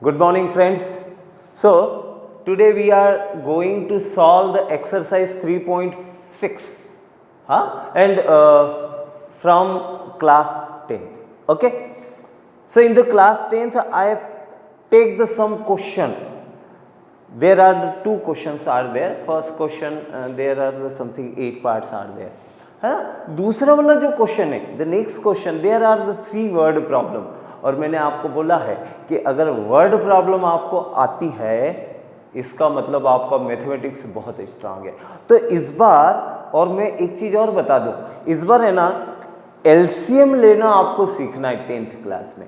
Good morning, friends. So, today we are going to solve the exercise 3.6 and from class 10th. Okay. So, in the class 10th, I take the some question. There are the two questions are there. First question, there are the something 8 parts are there. दूसरा वाला जो question है, the next question, there are the 3 word problem. और मैंने आपको बोला है कि अगर वर्ड प्रॉब्लम आपको आती है, इसका मतलब आपका मैथमेटिक्स बहुत स्ट्रांग है. तो इस बार, और मैं एक चीज़ और बता दूं, इस बार है ना एलसीएम लेना आपको सीखना है 10th क्लास में.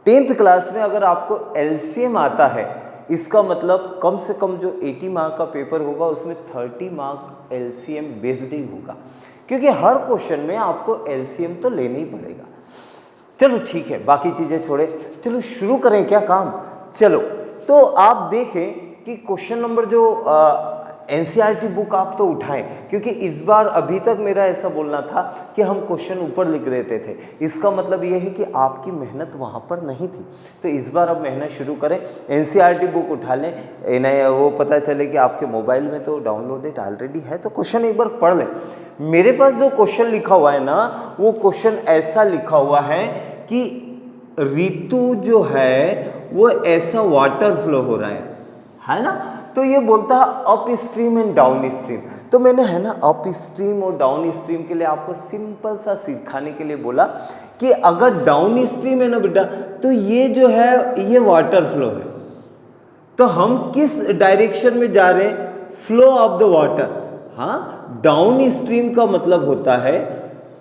10th क्लास में अगर आपको एलसीएम आता है, इसका मतलब कम से कम जो 80 मार्क का पेपर होगा उसमें 30 मार्क एलसीएम बेस्ड ही होगा, क्योंकि हर क्वेश्चन में आपको एलसीएम तो लेना ही पड़ेगा. चलो ठीक है, बाकी चीज़ें छोड़े, चलो शुरू करें क्या काम. चलो, तो आप देखें कि क्वेश्चन नंबर जो एनसीईआरटी बुक आप तो उठाएं, क्योंकि इस बार अभी तक मेरा ऐसा बोलना था कि हम क्वेश्चन ऊपर लिख देते थे. इसका मतलब ये है कि आपकी मेहनत वहाँ पर नहीं थी. तो इस बार अब मेहनत शुरू करें, एनसीईआरटी बुक उठा लें. नहीं वो पता चले कि आपके मोबाइल में तो डाउनलोडेड ऑलरेडी है, तो क्वेश्चन एक बार पढ़ लें. मेरे पास जो क्वेश्चन लिखा हुआ है ना, वो क्वेश्चन ऐसा लिखा हुआ है कि ऋतु जो है वो ऐसा वाटर फ्लो हो रहा है ना. तो ये बोलता है up stream and down stream. तो मैंने है ना अप स्ट्रीम और डाउन स्ट्रीम के लिए आपको सिंपल सा सिखाने के लिए बोला कि अगर डाउन स्ट्रीम है ना बेटा, तो ये जो है ये वाटर फ्लो है. तो हम किस डायरेक्शन में जा रहे हैं? Flow of the water. हाँ, डाउन स्ट्रीम का मतलब होता है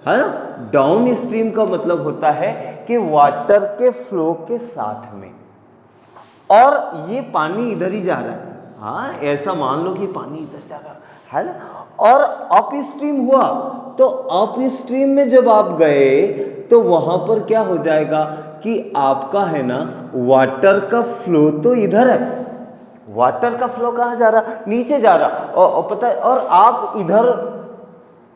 ना, डाउन स्ट्रीम का मतलब होता है कि वाटर के फ्लो के साथ में, और ये पानी इधर ही जा रहा है. हाँ, ऐसा मान लो कि पानी इधर जा रहा है ना. और अप स्ट्रीम हुआ, तो अप स्ट्रीम में जब आप गए तो वहां पर क्या हो जाएगा कि आपका है ना वाटर का फ्लो तो इधर है. वाटर का फ्लो कहाँ जा रहा? नीचे जा रहा. और पता है, और आप इधर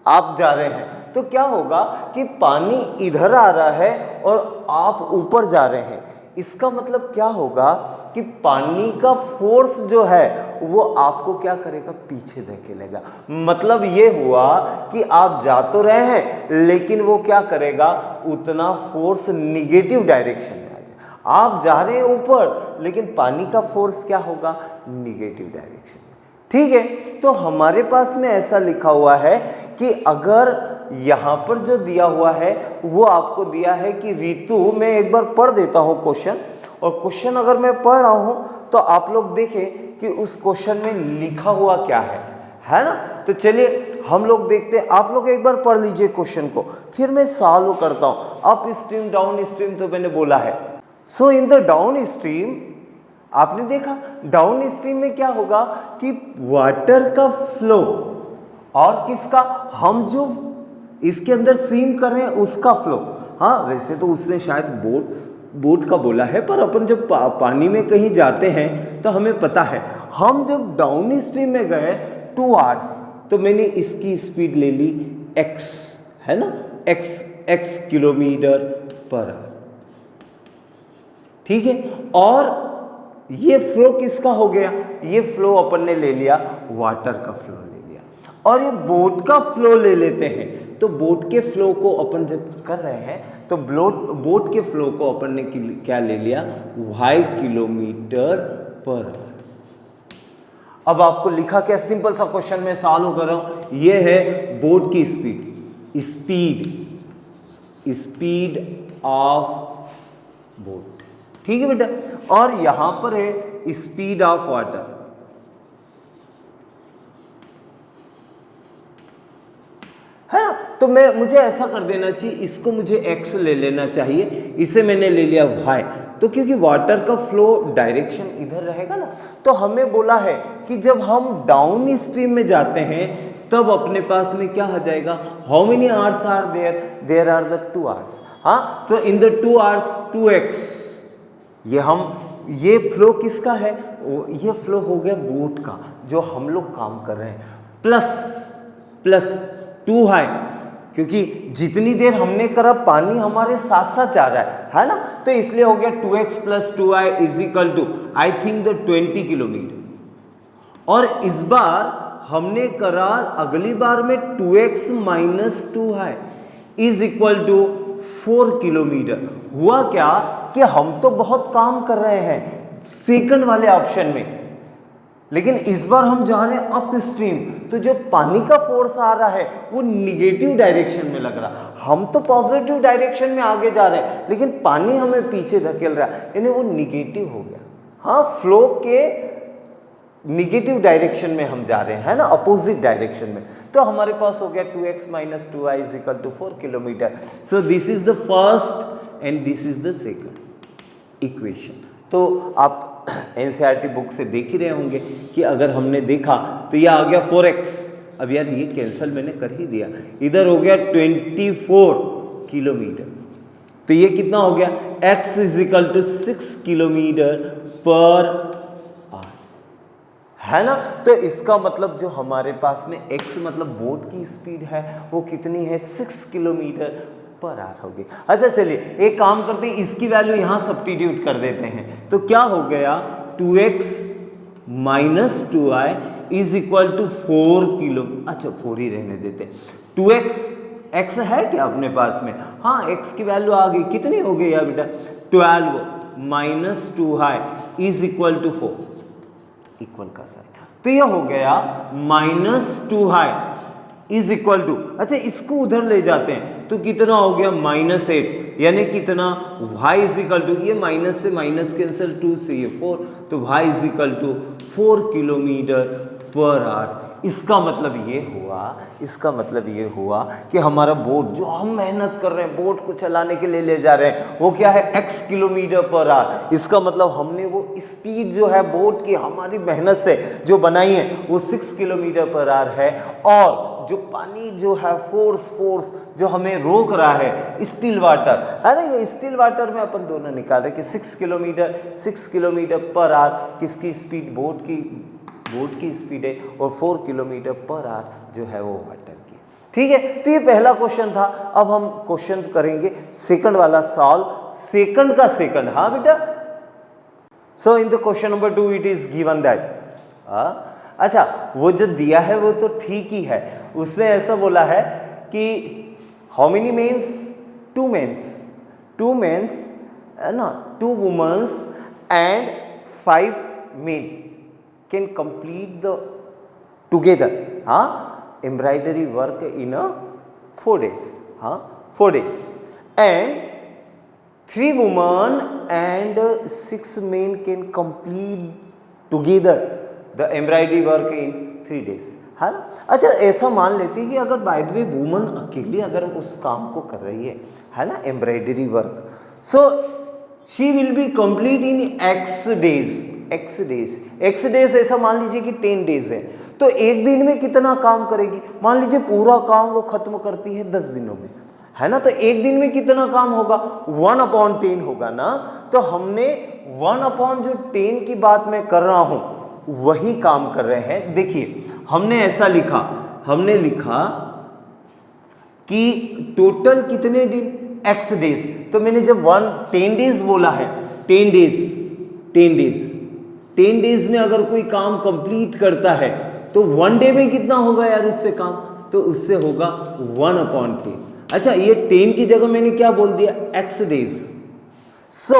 आप जा रहे हैं, तो क्या होगा कि पानी इधर आ रहा है और आप ऊपर जा रहे हैं. इसका मतलब क्या होगा कि पानी का फोर्स जो है वो आपको क्या करेगा? पीछे धकेलेगा. मतलब ये हुआ कि आप जा तो रहे हैं, लेकिन वो क्या करेगा? उतना फोर्स निगेटिव डायरेक्शन में आ जाए. आप जा रहे हैं ऊपर, लेकिन पानी का फोर्स क्या होगा? निगेटिव डायरेक्शन में. ठीक है, तो हमारे पास में ऐसा लिखा हुआ है कि अगर यहाँ पर जो दिया हुआ है वो आपको दिया है कि ऋतु, मैं एक बार पढ़ देता हूँ क्वेश्चन, और क्वेश्चन अगर मैं पढ़ रहा हूँ तो आप लोग देखें कि उस क्वेश्चन में लिखा हुआ क्या है ना. तो चलिए हम लोग देखते हैं. आप लोग एक बार पढ़ लीजिए क्वेश्चन को, फिर मैं सॉल्व करता हूँ. अप स्ट्रीम डाउन स्ट्रीम तो मैंने बोला है. सो इन द डाउन स्ट्रीम, आपने देखा डाउन स्ट्रीम में क्या होगा कि वाटर का फ्लो और किसका, हम जो इसके अंदर स्विम कर रहे हैं उसका फ्लो. हाँ, वैसे तो उसने शायद बोट का बोला है, पर अपन जब पानी में कहीं जाते हैं तो हमें पता है. हम जब डाउन स्ट्रीम में गए 2 आवर्स, तो मैंने इसकी स्पीड ले ली x, है ना, x किलोमीटर पर. ठीक है, और ये फ्लो किसका हो गया? ये फ्लो अपन ने ले लिया, वाटर का फ्लो ले लिया. और ये बोट का फ्लो ले लेते हैं. तो बोट के फ्लो को अपन जब कर रहे हैं, तो बोट के फ्लो को अपन ने क्या ले लिया? y किलोमीटर पर. अब आपको लिखा क्या? सिंपल सा क्वेश्चन में सॉल्व कर रहा हूं. ये है बोट की स्पीड ऑफ बोट. ठीक है बेटा, और यहां पर है स्पीड ऑफ वाटर. है ना, तो मुझे ऐसा कर देना चाहिए, इसको मुझे x ले लेना चाहिए, इसे मैंने ले लिया y. तो क्योंकि वाटर का फ्लो डायरेक्शन इधर रहेगा ना, तो हमें बोला है कि जब हम डाउन स्ट्रीम में जाते हैं तब अपने पास में क्या आ जाएगा? How many hours are there are the 2 hours. हाँ, so in the 2 hours 2x. ये फ्लो किसका है? ये फ्लो हो गया बोट का, जो हम लोग काम कर रहे हैं, प्लस 2 है क्योंकि जितनी देर हमने करा पानी हमारे साथ साथ जा रहा है ना, तो इसलिए हो गया 2x + 2i is equal to I think the 20 kilometre. और इस बार हमने करा अगली बार में 2x - 2i is equal to 4 kilometre. हुआ क्या कि हम तो बहुत काम कर रहे हैं सेकंड वाले ऑप्शन में, लेकिन इस बार हम जा रहे हैं अप स्ट्रीम, तो जो पानी का फोर्स आ रहा है वो निगेटिव डायरेक्शन में लग रहा। हम तो पॉजिटिव डायरेक्शन में आगे जा रहे हैं, लेकिन पानी हमें पीछे धकेल रहा है, यानी वो निगेटिव हो गया। हाँ, फ्लो के निगेटिव डायरेक्शन में हम जा रहे हैं, है ना, अपोजिट डायरेक्शन में। तो हमारे पास हो गया 2x - 2i is equal to 4 kilometre. So this is the first and this is the second equation. तो आप एनसीईआरटी बुक से देख ही रहे होंगे कि अगर हमने देखा तो ये आ गया 4x। अब यार ये कैंसिल मैंने कर ही दिया, इधर हो गया 24 किलोमीटर। तो ये कितना हो गया, x is equal to 6 kilometre per hour, है ना। तो इसका मतलब जो हमारे पास में x मतलब बोट की स्पीड है वो कितनी है, 6 किलोमीटर पर आवर होगी। अच्छा चलिए एक काम करते हैं, इसकी वैल्यू यहाँ सब्स्टिट्यूट कर देते हैं। तो क्या हो गया, 2x - 2i is equal to 4 kilo, अच्छा 4 ही रहने देते। 2x है क्या अपने पास में, हाँ x की वैल्यू आ गई, कितनी हो गई यार बेटा, 12 - 2i is equal to 4, equal का साइन। तो ये हो गया -2i इज इक्वल टू, अच्छा इसको उधर ले जाते हैं तो कितना हो गया, -8, यानी कितना, y इज इक्वल टू, ये माइनस से माइनस कैंसिल, 2 से ये 4, तो y is equal to 4 kilometre per hour. इसका मतलब ये हुआ कि हमारा बोट जो हम मेहनत कर रहे हैं बोट को चलाने के लिए ले जा रहे हैं वो क्या है, x किलोमीटर पर आवर। इसका मतलब हमने वो स्पीड जो है बोट की हमारी मेहनत से जो बनाई है वो 6 किलोमीटर पर आवर है। और जो पानी जो है फोर्स जो हमें रोक रहा है स्टिल वाटर, है ना, ये स्टिल वाटर में अपन दोनों निकाल रहे कि 6 किलोमीटर पर आवर किसकी स्पीड, बोट की स्पीड है, और 4 किलोमीटर पर आवर जो है वो वाटर की। ठीक है, तो ये पहला क्वेश्चन था। अब हम क्वेश्चन करेंगे सेकंड वाला सॉल्व, सेकंड का सेकंड। हाँ बेटा, so in the question number 2 it is given that, अच्छा वो जो दिया है वो तो ठीक ही है, उसने ऐसा बोला है कि हाउ मेनी मेंस, 2 मेंस है ना, 2 womens and 5 men can complete the together embroidery work in 4 days, 4 days, and 3 women and 6 men can complete together the embroidery work in 3 days, है ना। अच्छा ऐसा मान लेते हैं कि अगर बाय द वे वुमन अकेली अगर उस काम को कर रही है ना, embroidery work, so she will be complete in x days ऐसा मान लीजिए कि 10 डेज है, तो एक दिन में कितना काम करेगी, मान लीजिए पूरा काम वो खत्म करती है 10 दिनों में, है ना, तो एक दिन में कितना काम होगा, 1/10 होगा ना। तो हमने 1/10 की बात मैं कर रहा हूं, वही काम कर रहे हैं। देखिए हमने ऐसा लिखा, हमने लिखा कि टोटल कितने दिन, x डेज, तो मैंने जब 10 डेज बोला है, 10 डेज में अगर कोई काम कंप्लीट करता है तो 1 डे में कितना होगा यार उससे काम, तो उससे होगा 1/10। अच्छा ये 10 की जगह मैंने क्या बोल दिया, x days. So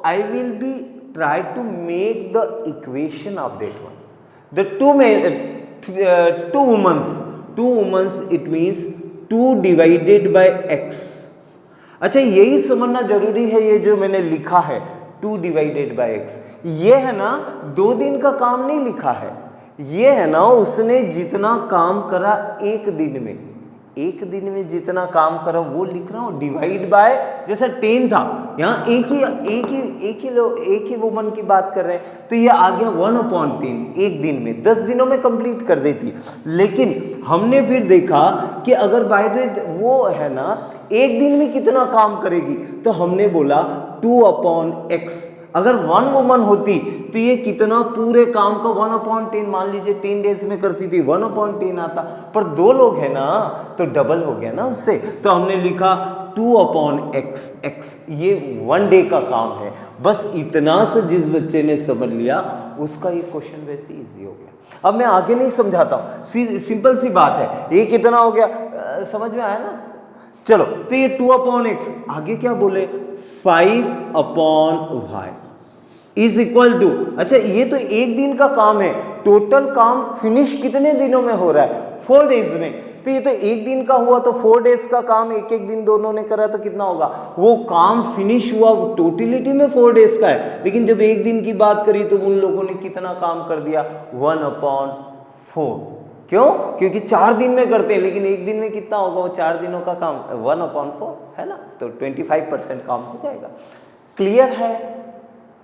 I will be try to make the equation of that one, the two womens it means 2 divided by x। अच्छा यही समझना जरूरी है, ये जो मैंने लिखा है 2 डिवाइडेड बाय x, ये है ना 2 दिन का काम नहीं लिखा है, ये है ना उसने जितना काम करा एक दिन में जितना काम करा वो लिख रहा हूँ, डिवाइड बाय, जैसा 10 था यहाँ एक ही वुमन की बात कर रहे हैं, तो ये आ गया 1/10, एक दिन में 10 दिनों में कंप्लीट कर देती। लेकिन हमने फिर देखा कि अगर बाय द वे वो है ना एक दिन में कितना काम करेगी, तो हमने बोला 2/x। अगर वन वुमन होती तो ये कितना पूरे काम का 1/10, मान लीजिए 10 डेज में करती थी 1/10 आता, पर 2 लोग हैं ना तो डबल हो गया ना उससे, तो हमने लिखा 2/x, x ये 1 डे का काम है। बस इतना से जिस बच्चे ने समझ लिया उसका ये क्वेश्चन वैसे इजी हो गया। अब मैं आगे नहीं समझाता हूँ, सिंपल सी बात है, ये कितना हो गया समझ में आया ना। चलो तो ये 2/x, आगे क्या बोले 5/y इज इक्वल टू, अच्छा ये तो एक दिन का काम है, टोटल काम फिनिश कितने दिनों में हो रहा है 4 डेज में, तो ये तो एक दिन का हुआ तो 4 डेज का काम एक एक दिन दोनों ने करा तो कितना होगा, वो काम फिनिश हुआ टोटलिटी में 4 डेज का है, लेकिन जब एक दिन की बात करी तो उन लोगों ने कितना काम कर दिया 1/4। क्यों? क्योंकि 4 दिन में करते हैं, लेकिन एक दिन में कितना होगा वो 4 दिनों का काम 1/4 है ना, तो 25% काम हो जाएगा। क्लियर है?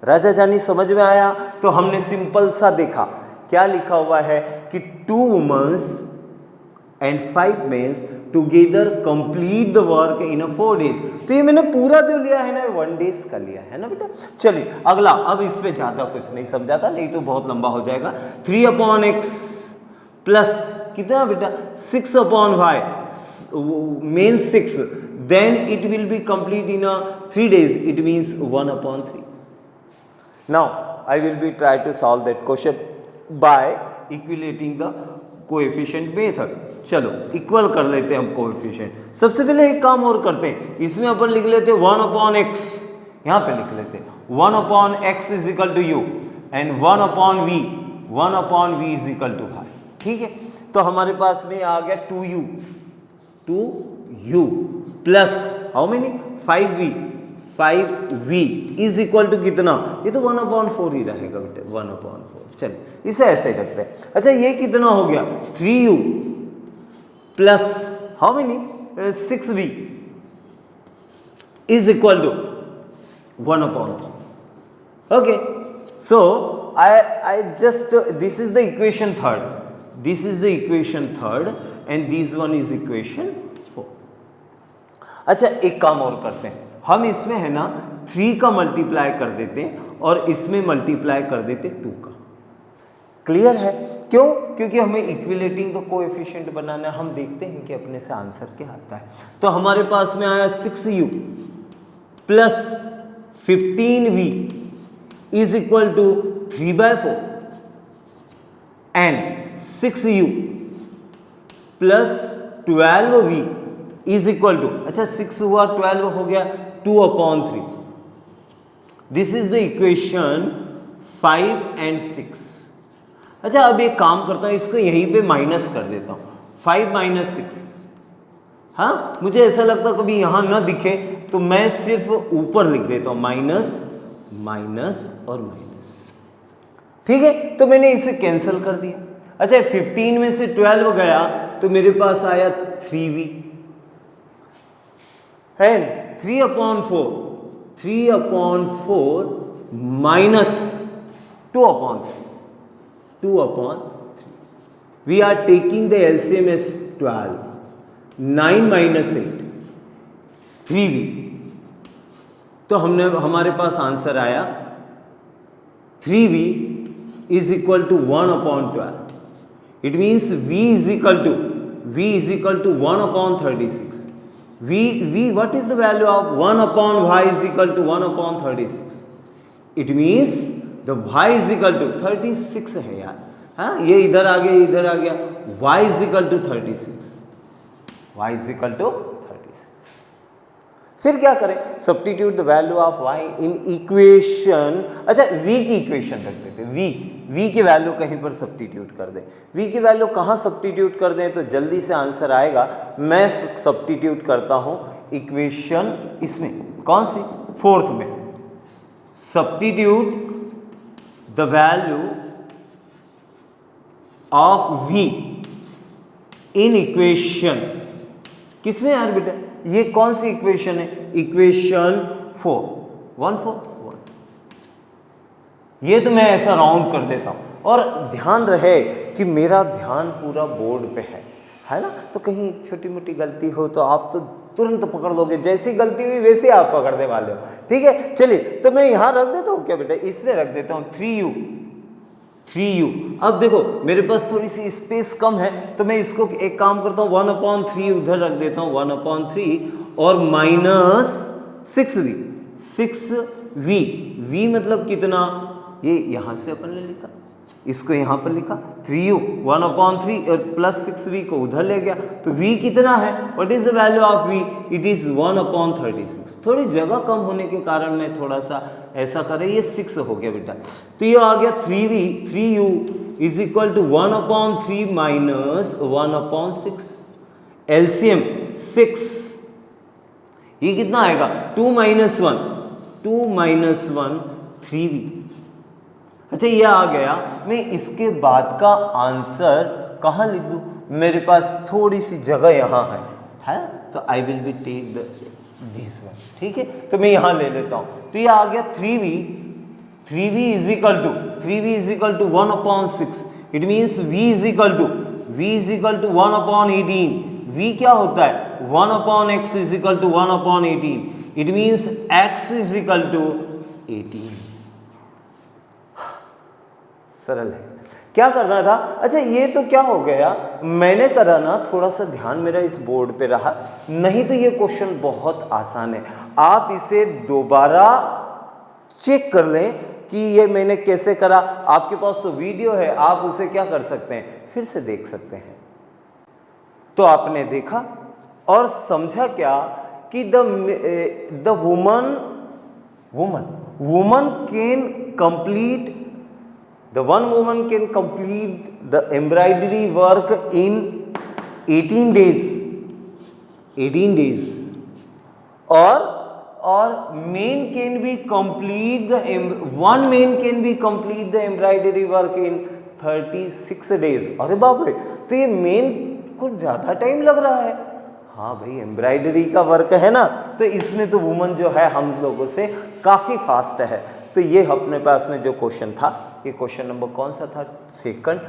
राजा जानी समझ में आया? तो हमने सिंपल सा देखा, क्या लिखा हुआ है कि 2 womens and 5 mens together complete the work in 4 days. तो ये मैंने पूरा जो लिया है ना 1 डेज का लिया है ना बेटा। चलिए अगला, अब इस पे ज्यादा कुछ नहीं समझाता, नहीं तो बहुत लंबा हो जाएगा। 3/x प्लस कितना बेटा 6/y, men 6, then it will be complete in 3 days, it means 1/3। Now I will be try to solve that question by equating the coefficient method। चलो इक्वल कर लेते हैं हम कोएफिशिएंट। सबसे पहले एक काम और करते हैं, इसमें अपन लिख लेते हैं 1/x, यहाँ पे लिख लेते हैं 1/x is equal to u and 1/v, 1/v is equal to y। ठीक है, तो हमारे पास में आ गया 2u plus how many 5v, 5v is equal to कितना, ये तो 1/4 ही रहेगा बेटे 1/4। चलिए इसे ऐसे ही रखते हैं। अच्छा ये कितना हो गया 3u plus how many 6v is equal to 1/3। Okay, so I just this is the equation third, this is the equation third and this one is equation 4। अच्छा एक काम और करते हैं, हम इसमें है ना 3 का मल्टीप्लाई कर देते हैं और इसमें मल्टीप्लाई कर देते 2 का। क्लियर है? क्यों? क्योंकि हमें इक्विलेटिंग द कोएफिशिएंट बनाना है। हम देखते हैं कि अपने से आंसर क्या आता है। तो हमारे पास में आया 6u plus 15v is equal to 3/4 and 6u plus 12v is equal to, अच्छा 6 हुआ 12 हो गया 2/3। This is the equation 5 and 6। अच्छा अब एक काम करता हूं, इसको यहीं पे माइनस कर देता हूं, 5 - 6। हाँ मुझे ऐसा लगता है कभी यहां ना दिखे तो मैं सिर्फ ऊपर लिख देता हूं माइनस माइनस और माइनस। ठीक है, तो मैंने इसे कैंसिल कर दिया। अच्छा 15 में से 12 गया तो मेरे पास आया 3v and 3/4 minus 2/3। We are taking the LCM as 12, 9 - 8 3v, तो हमारे पास आंसर आया 3v is equal to 1/12। It means v is equal to 1/36। v what is the value of 1/y is equal to 1/36? It means the y is equal to 36 है यार। हाँ ये इधर आ गया इधर आ गया, y is equal to 36, y is equal to 36। फिर क्या करें, substitute the value of y in equation. अच्छा v की इक्वेशन रख देते, v की वैल्यू कहीं पर सब्स्टिट्यूट कर दें। v की वैल्यू कहाँ सब्स्टिट्यूट कर दें तो जल्दी से आंसर आएगा। मैं सब्स्टिट्यूट करता हूँ इक्वेशन इसमें, कौन सी 4th में। Substitute the value of v in equation, किसमें यार बेटा, ये कौन सी इक्वेशन है, इक्वेशन 4 1 4 1। ये तो मैं ऐसा राउंड कर देता हूं और ध्यान रहे कि मेरा ध्यान पूरा बोर्ड पे है ना, तो कहीं छोटी मोटी गलती हो तो आप तो तुरंत पकड़ लोगे, जैसी गलती हुई वैसे आप पकड़ने वाले हो। ठीक है, चलिए तो मैं यहाँ रख देता हूँ क्या बेटा, इसमें रख देता हूँ 3u। अब देखो मेरे पास थोड़ी सी स्पेस कम है, तो मैं इसको एक काम करता हूँ 1/3 उधर रख देता हूँ, 1/3 और -6v। v मतलब कितना, ये यहाँ से अपन ने लिखा, इसको यहाँ पर लिखा 3u 1/3 और +6v को उधर ले गया, तो v कितना है, what is the value of v, it is 1/36। थोड़ी जगह कम होने के कारण मैं थोड़ा सा ऐसा करें, ये 6 हो गया बेटा, तो ये आ गया 3u is equal to 1/3 minus 1/6, LCM 6, ये कितना आएगा 2 - 1 3v। अच्छा ये आ गया, मैं इसके बाद का आंसर कहाँ लिख दूँ, मेरे पास थोड़ी सी जगह यहाँ है तो I will be take this one. ठीक है, तो मैं यहाँ ले लेता हूँ, तो ये आ गया 3v is equal to 1/6, it means v is equal to 1/18। v क्या होता है 1/x is equal to 1/18, it means x is equal to 18। सरल है, क्या करना था। अच्छा ये तो क्या हो गया, मैंने करा ना, थोड़ा सा ध्यान मेरा इस बोर्ड पे रहा, नहीं तो ये क्वेश्चन बहुत आसान है। आप इसे दोबारा चेक कर लें कि ये मैंने कैसे करा, आपके पास तो वीडियो है, आप उसे क्या कर सकते हैं, फिर से देख सकते हैं। तो आपने देखा और समझा क्या कि the woman can complete, the one woman can complete the embroidery work in 18 days or man can be complete one man can be complete the embroidery work in 36 days। अरे बाप रे, तो ये मेन को ज़्यादा टाइम लग रहा है। हाँ भाई, एम्ब्रॉयडरी का वर्क है ना, तो इसमें तो वुमन जो है हम लोगों से काफ़ी फास्ट है। तो ये अपने पास में जो क्वेश्चन था, ये क्वेश्चन नंबर कौन सा था, सेकंड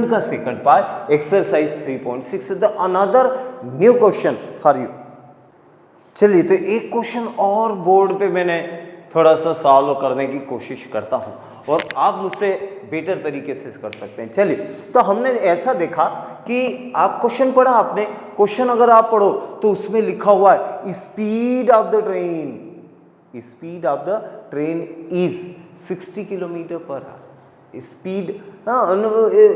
का second part, exercise 3.6 the another new question for you. चलिए तो एक क्वेश्चन और बोर्ड पे मैंने थोड़ा सा सॉल्व करने की कोशिश करता हूँ और आप मुझसे बेटर तरीके से कर सकते हैं। चलिए तो हमने ऐसा देखा कि आप क्वेश्चन पढ़ा आपने, क्वेश्चन अगर आप पढ़ो तो उसमें लिखा हुआ है speed of the train is 60 kilometre per our. Speed, हाँ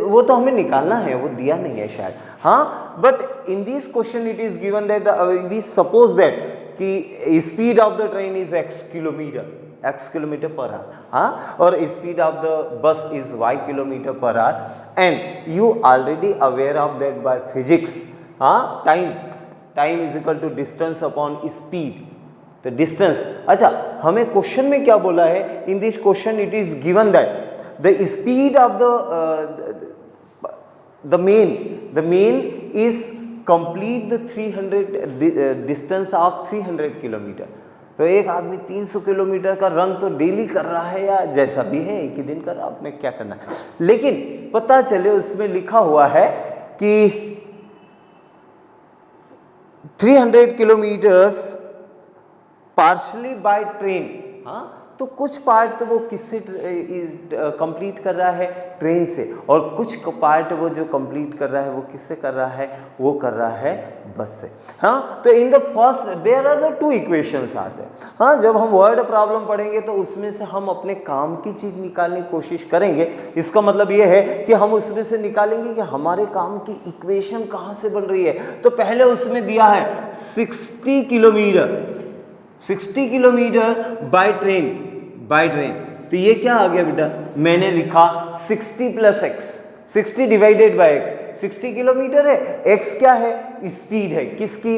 वो तो हमें निकालना है, वो दिया नहीं है शायद, हाँ, but in this question it is given that we suppose that कि speed of the train is x kilometre per hour, हाँ, और speed of the bus is y kilometre per hour, and you already aware of that by physics, हाँ, time is equal to distance upon speed, तो distance. अच्छा हमें question में क्या बोला है, in this question it is given that the speed of the main is complete the 300 distance of 300 kilometre. तो एक आदमी 300 किलोमीटर का रन तो डेली कर रहा है या जैसा भी है, एक ही दिन कर रहा है, आपने क्या करना है, लेकिन पता चले उसमें लिखा हुआ है कि 300 किलोमीटर्स पार्शली बाय ट्रेन, हाँ, तो कुछ पार्ट तो वो किससे कंप्लीट कर रहा है, ट्रेन से, और कुछ पार्ट वो जो कंप्लीट कर रहा है वो किससे कर रहा है, वो कर रहा है बस से, हाँ। तो in the first there are the 2 equations आते हैं, हाँ, जब हम वर्ड प्रॉब्लम पढ़ेंगे तो उसमें से हम अपने काम की चीज़ निकालने की कोशिश करेंगे। इसका मतलब ये है कि हम उसमें से निकालेंगे कि हमारे काम की इक्वेशन कहाँ से बन रही है। तो पहले उसमें दिया है 60 किलोमीटर बाय ट्रेन, तो ये क्या आ गया बेटा, मैंने लिखा 60 + x, 60 divided by x, 60 kilometre है, x क्या है, स्पीड है किसकी,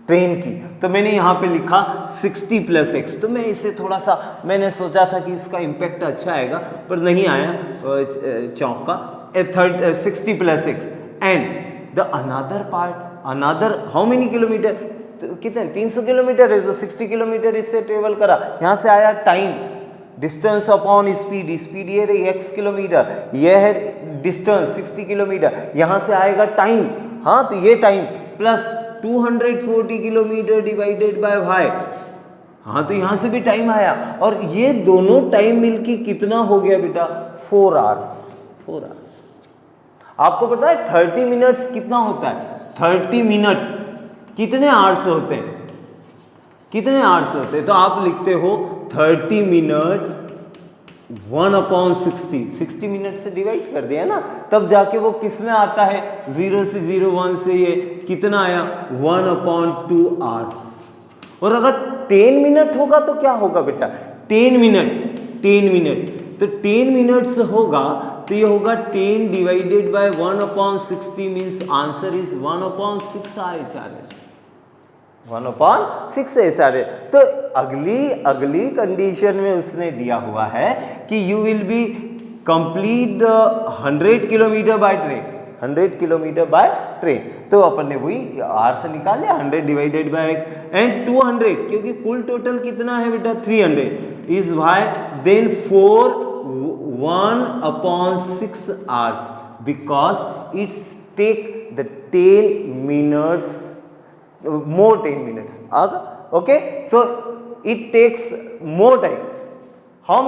ट्रेन की, तो मैंने यहाँ पे लिखा 60 + x। तो मैं इसे थोड़ा सा, मैंने सोचा था कि इसका इम्पैक्ट अच्छा आएगा पर नहीं आया चौक का, 60 + x and the another how many kilometre, तो कितने 300 किलोमीटर है, तो 60 किलोमीटर इससे ट्रेवल करा, यहाँ से आया टाइम, डिस्टेंस अपॉन स्पीड ये रही x किलोमीटर, ये है डिस्टेंस 60 किलोमीटर, यहाँ से आएगा टाइम, हाँ, तो ये time plus 240 kilometre divided by y. हाँ, तो यहां से भी टाइम आया और ये दोनों टाइम मिलके कितना हो गया बेटा? 4 आवर्स। 4 आवर्स। आपको पता है 30 मिनट्स कितना होता है? 30 मिनट कितने आवर्स होते हैं? कितने आवर्स होते हैं? तो आप लिखते हो 30 मिनट 1/60। 60 मिनट से डिवाइड कर दिया ना, तब जाके वो किस में आता है? 0 से 0 1 से ये कितना आया? 1/2 आवर्स। और अगर 10 मिनट होगा तो क्या होगा बेटा? 10 मिनट तो 10 मिनट्स होगा तो ये होगा 10 divided by 1/60 means answer is 1/6 hour. 1/6 ऐसा है। तो अगली कंडीशन में उसने दिया हुआ है कि you will be complete 100 kilometre by train. 100 kilometre by train. तो अपन ने वही आर से निकाल लिया 100 डिवाइडेड बाय एंड 200, क्योंकि कुल टोटल कितना है बेटा? 300 is y then 1/6 hours because it's take the 10 minutes more 10 minutes. Okay, so it takes more time. How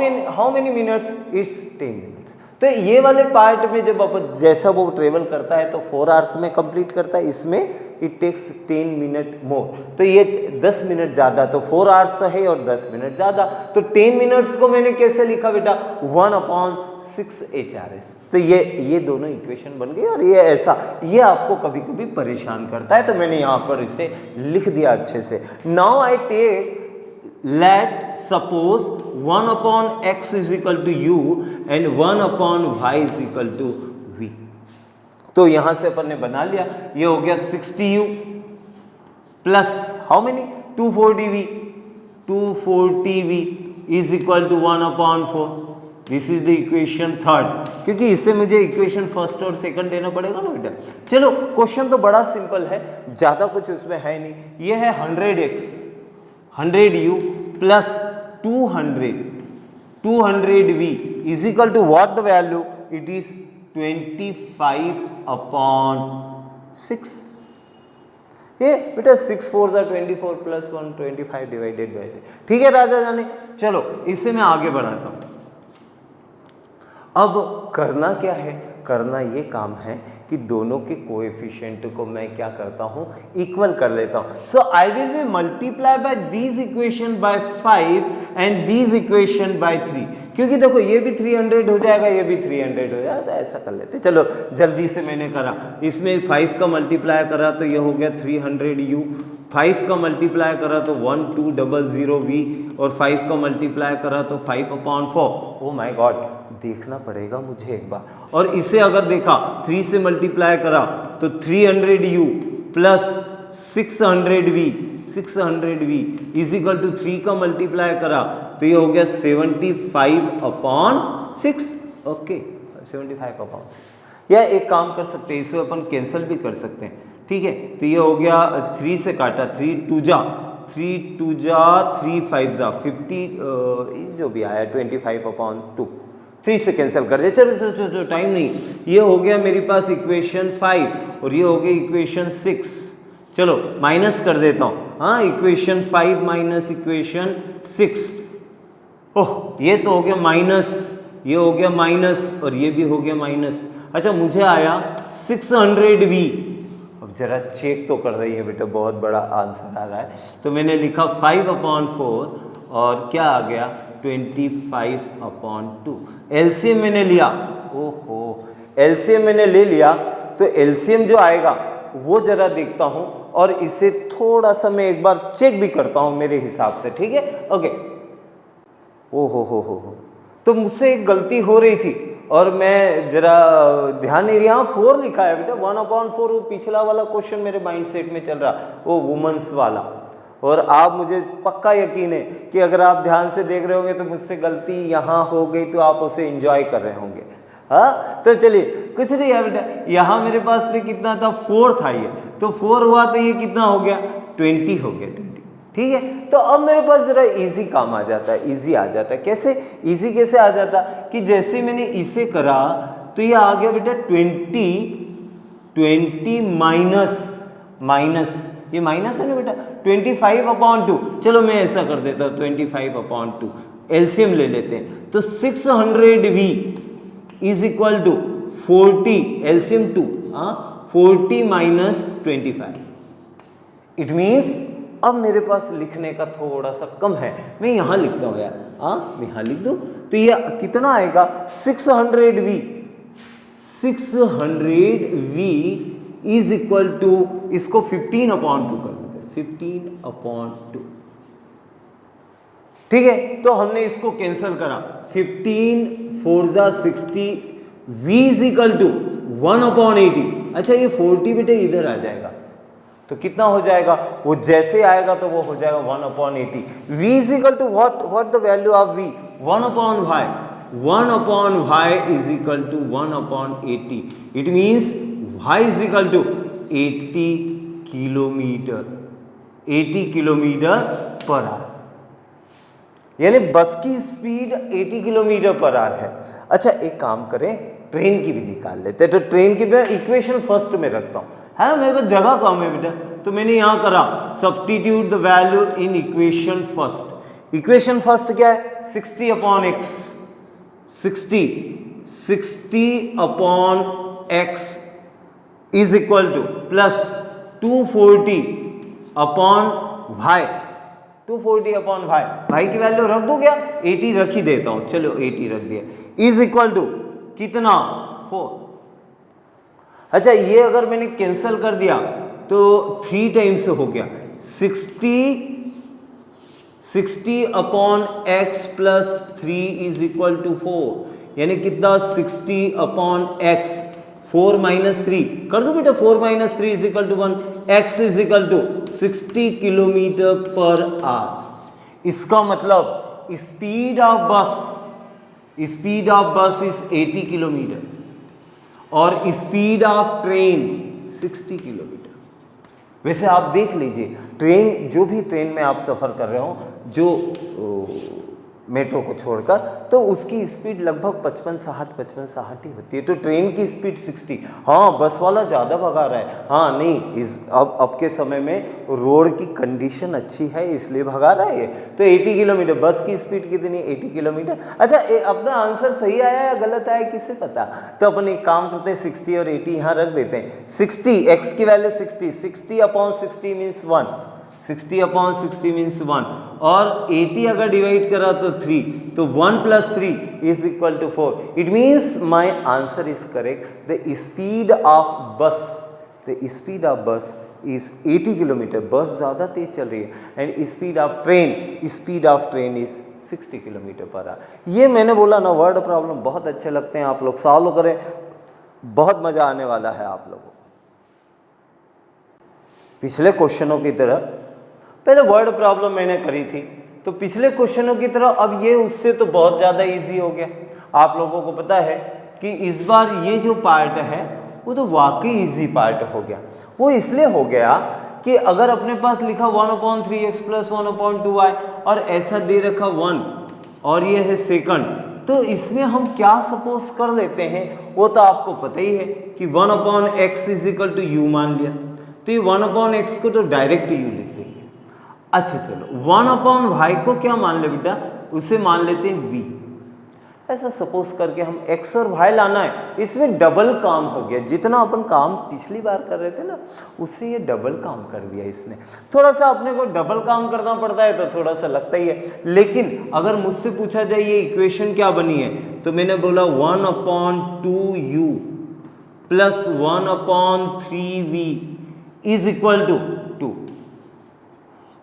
many minutes? It's 10 minutes. तो ये वाले पार्ट में जब अपन जैसा वो ट्रेवल करता है तो 4 आवर्स में कंप्लीट करता है, इसमें इट टेक्स 10 मिनट मोर। तो ये 10 मिनट ज़्यादा, तो 4 आवर्स तो है और 10 मिनट ज़्यादा, तो 10 मिनट्स को मैंने कैसे लिखा बेटा? 1/6 HRS। तो ये दोनों इक्वेशन बन गई। और ये ऐसा ये आपको कभी कभी परेशान करता है, तो मैंने यहाँ पर इसे लिख दिया अच्छे से। Now I take let suppose 1/x is equal to u and 1/y is equal to v। तो यहां से अपन ने बना लिया, ये हो गया 60u plus how many? 240v। 240v is equal to 1/4। This is the equation third, क्योंकि इससे मुझे इक्वेशन फर्स्ट और सेकंड देना पड़ेगा ना बेटा। चलो, क्वेश्चन तो बड़ा सिंपल है, ज्यादा कुछ उसमें है नहीं। ये है 100x 100u plus 200v is equal to what the value? It is 25/6। ये बेटा 6 4 24 प्लस 1 25 डिवाइडेड बाय 6। ठीक है राजा जाने। चलो, इससे मैं आगे बढ़ाता हूं। अब करना क्या है? करना ये काम है कि दोनों के कोएफिशिएंट को मैं क्या करता हूं? इक्वल कर लेता हूं। So I will be multiply by these equation by 5 and these equation by 3, क्योंकि देखो ये भी 300 हो जाएगा, ये भी 300 हो जाएगा, तो ऐसा कर लेते। चलो जल्दी से मैंने करा, इसमें 5 का मल्टीप्लाई करा तो ये हो गया 300u, 5 का मल्टीप्लाई करा तो 1200v और 5 का मल्टीप्लाई करा तो 5/4। ओ माय गॉड, देखना पड़ेगा मुझे एक बार। और इसे अगर देखा 3 से मल्टीप्लाई करा तो 300u plus 600v is equal to 3 का मल्टीप्लाई करा तो ये हो गया 75/6। ओके, 75/6। या एक काम कर सकते हैं, इसे अपन कैंसिल भी कर सकते हैं। ठीक है, तो ये हो गया 3 से काटा, 3 2 जा 3 5 जा 50, जो भी आया 25/2। 3 से कैंसिल कर दे। चलो टाइम नहीं। ये हो गया मेरे पास इक्वेशन 5 और ये हो गया इक्वेशन 6। चलो माइनस कर देता हूँ। हाँ, इक्वेशन 5 माइनस इक्वेशन 6। ओह, ये तो हो गया माइनस, ये हो गया माइनस और ये भी हो गया माइनस। अच्छा, मुझे आया 600v। अब जरा चेक तो कर रही है बेटा, बहुत बड़ा आंसर आ रहा है। तो मैंने लिखा 5/4 और क्या आ गया? 25/2। एलसीएम मैंने लिया। ओहो, एलसीएम मैंने ले लिया, तो एलसीएम जो आएगा वो जरा देखता हूं और इसे थोड़ा सा मैं एक बार चेक भी करता हूं मेरे हिसाब से। ठीक है, ओके। हो, तो मुझसे एक गलती हो रही थी और मैं जरा ध्यान नहीं दिया। 4 लिखा है बेटा, 1/4। वो पिछला वाला क्वेश्चन मेरे माइंड सेट में चल रहा, वो वुमेन्स वाला। और आप मुझे पक्का यकीन है कि अगर आप ध्यान से देख रहे होंगे तो मुझसे गलती यहाँ हो गई, तो आप उसे एंजॉय कर रहे होंगे। हाँ, तो चलिए, कुछ नहीं है बेटा। यहाँ मेरे पास में कितना था? 4 था ये, तो 4 हुआ तो ये कितना हो गया? 20 हो गया, 20। ठीक है, तो अब मेरे पास जरा इजी काम आ जाता है, इजी आ जाता है। कैसे इजी कैसे आ जाता कि जैसे मैंने इसे करा तो ये आ गया बेटा 20 माइनस माइनस, ये माइनस है ना बेटा, 25/2, चलो मैं ऐसा कर देता हूँ 25/2, एलसीएम ले लेते हैं, तो 600V is equal to 40, LCM 2, 40 minus 25। It means अब मेरे पास लिखने का थोड़ा सा कम है, मैं यहां लिखता हूं यार, मैं यहां लिख दूं, तो ये कितना आएगा 600V, 600V is equal to, इसको 15/2 कर देते हैं, 15/2, ठीक है। तो हमने इसको कैंसिल करा, 15 4 जा 60, V इज इक्वल टू 1/80। अच्छा ये 40 बेटे इधर आ जाएगा, तो कितना हो जाएगा, वो जैसे आएगा तो वो हो जाएगा 1/80। V is equal to what the value of V, 1/y, 1/y is equal to 1/80। It means y is equal to 80 kilometre, 80 kilometre per hour, यानी बस की स्पीड 80 किलोमीटर पर आवर है। अच्छा एक काम करें, ट्रेन की भी निकाल लेते हैं, तो ट्रेन की मैं इक्वेशन फर्स्ट में रखता हूं, है मेरे पास जगह कम है बेटा, तो मैंने यहां करा substitute the value in equation first. Equation first क्या है, 60/x, 60/x is equal two plus 240/y, 240/y, भाई की वैल्यू रख दो क्या, 80 रख ही देता हूं, चलो 80 रख दिया, इज इक्वल टू कितना 4। अच्छा ये अगर मैंने कैंसिल कर दिया तो 3 टाइम्स हो गया, 60/x plus 3 is equal to 4, यानी कितना 60/x, 4 माइनस 3 कर दो बेटा, 4 minus 3 is equal to 1, x is equal to 60 kilometre per hour. इसका मतलब speed of bus is 80 kilometre और स्पीड ऑफ ट्रेन 60 किलोमीटर। वैसे आप देख लीजिए, ट्रेन, जो भी ट्रेन में आप सफ़र कर रहे हो, जो मेट्रो को छोड़कर, तो उसकी स्पीड लगभग 55-60 ही होती है, तो ट्रेन की स्पीड 60। हाँ बस वाला ज़्यादा भगा रहा है, हाँ नहीं, अब के समय में रोड की कंडीशन अच्छी है इसलिए भगा रहा है ये, तो 80 किलोमीटर, बस की स्पीड कितनी, 80 किलोमीटर। अच्छा अपना आंसर सही आया या गलत आया किसे पता, तो अपन एक काम करते हैं 60 और 80 यहाँ रख देते हैं। 60, x की वैल्यू 60, 60/60 मीन्स 1, 60/60 मीन्स 1, और 80 अगर डिवाइड करा तो 3, तो 1 + 3 is equal to 4। It means my answer is correct, the speed of bus is 80 kilometre, bus ज़्यादा तेज चल रही है, and speed of train is 60 kilometre per hour. ये मैंने बोला ना, वर्ड प्रॉब्लम बहुत अच्छे लगते हैं, आप लोग सॉल्व करें, बहुत मज़ा आने वाला है आप लोगों को। पिछले क्वेश्चनों की तरह, पहले वर्ड प्रॉब्लम मैंने करी थी, तो पिछले क्वेश्चनों की तरह अब ये उससे तो बहुत ज़्यादा इजी हो गया। आप लोगों को पता है कि इस बार ये जो पार्ट है वो तो वाकई इजी पार्ट हो गया। वो इसलिए हो गया कि अगर अपने पास लिखा 1/3x + 1/2y और ऐसा दे रखा 1 और ये है सेकंड, तो इसमें हम क्या सपोज कर लेते हैं, वो तो आपको पता ही है कि 1/x is equal to u मान लिया, तो ये 1/x को तो डायरेक्ट u लिख देंगे। अच्छा चलो 1/y को क्या मान ले बेटा, उसे मान लेते हैं v। ऐसा सपोज करके हम x और y लाना है, इसमें डबल काम हो गया, जितना अपन काम पिछली बार कर रहे थे ना उससे ये डबल काम कर दिया इसने। थोड़ा सा अपने को डबल काम करना पड़ता है तो थोड़ा सा लगता ही है, लेकिन अगर मुझसे पूछा जाए ये इक्वेशन क्या बनी है, तो मैंने बोला 1/2u plus 1/3v is equal to 2,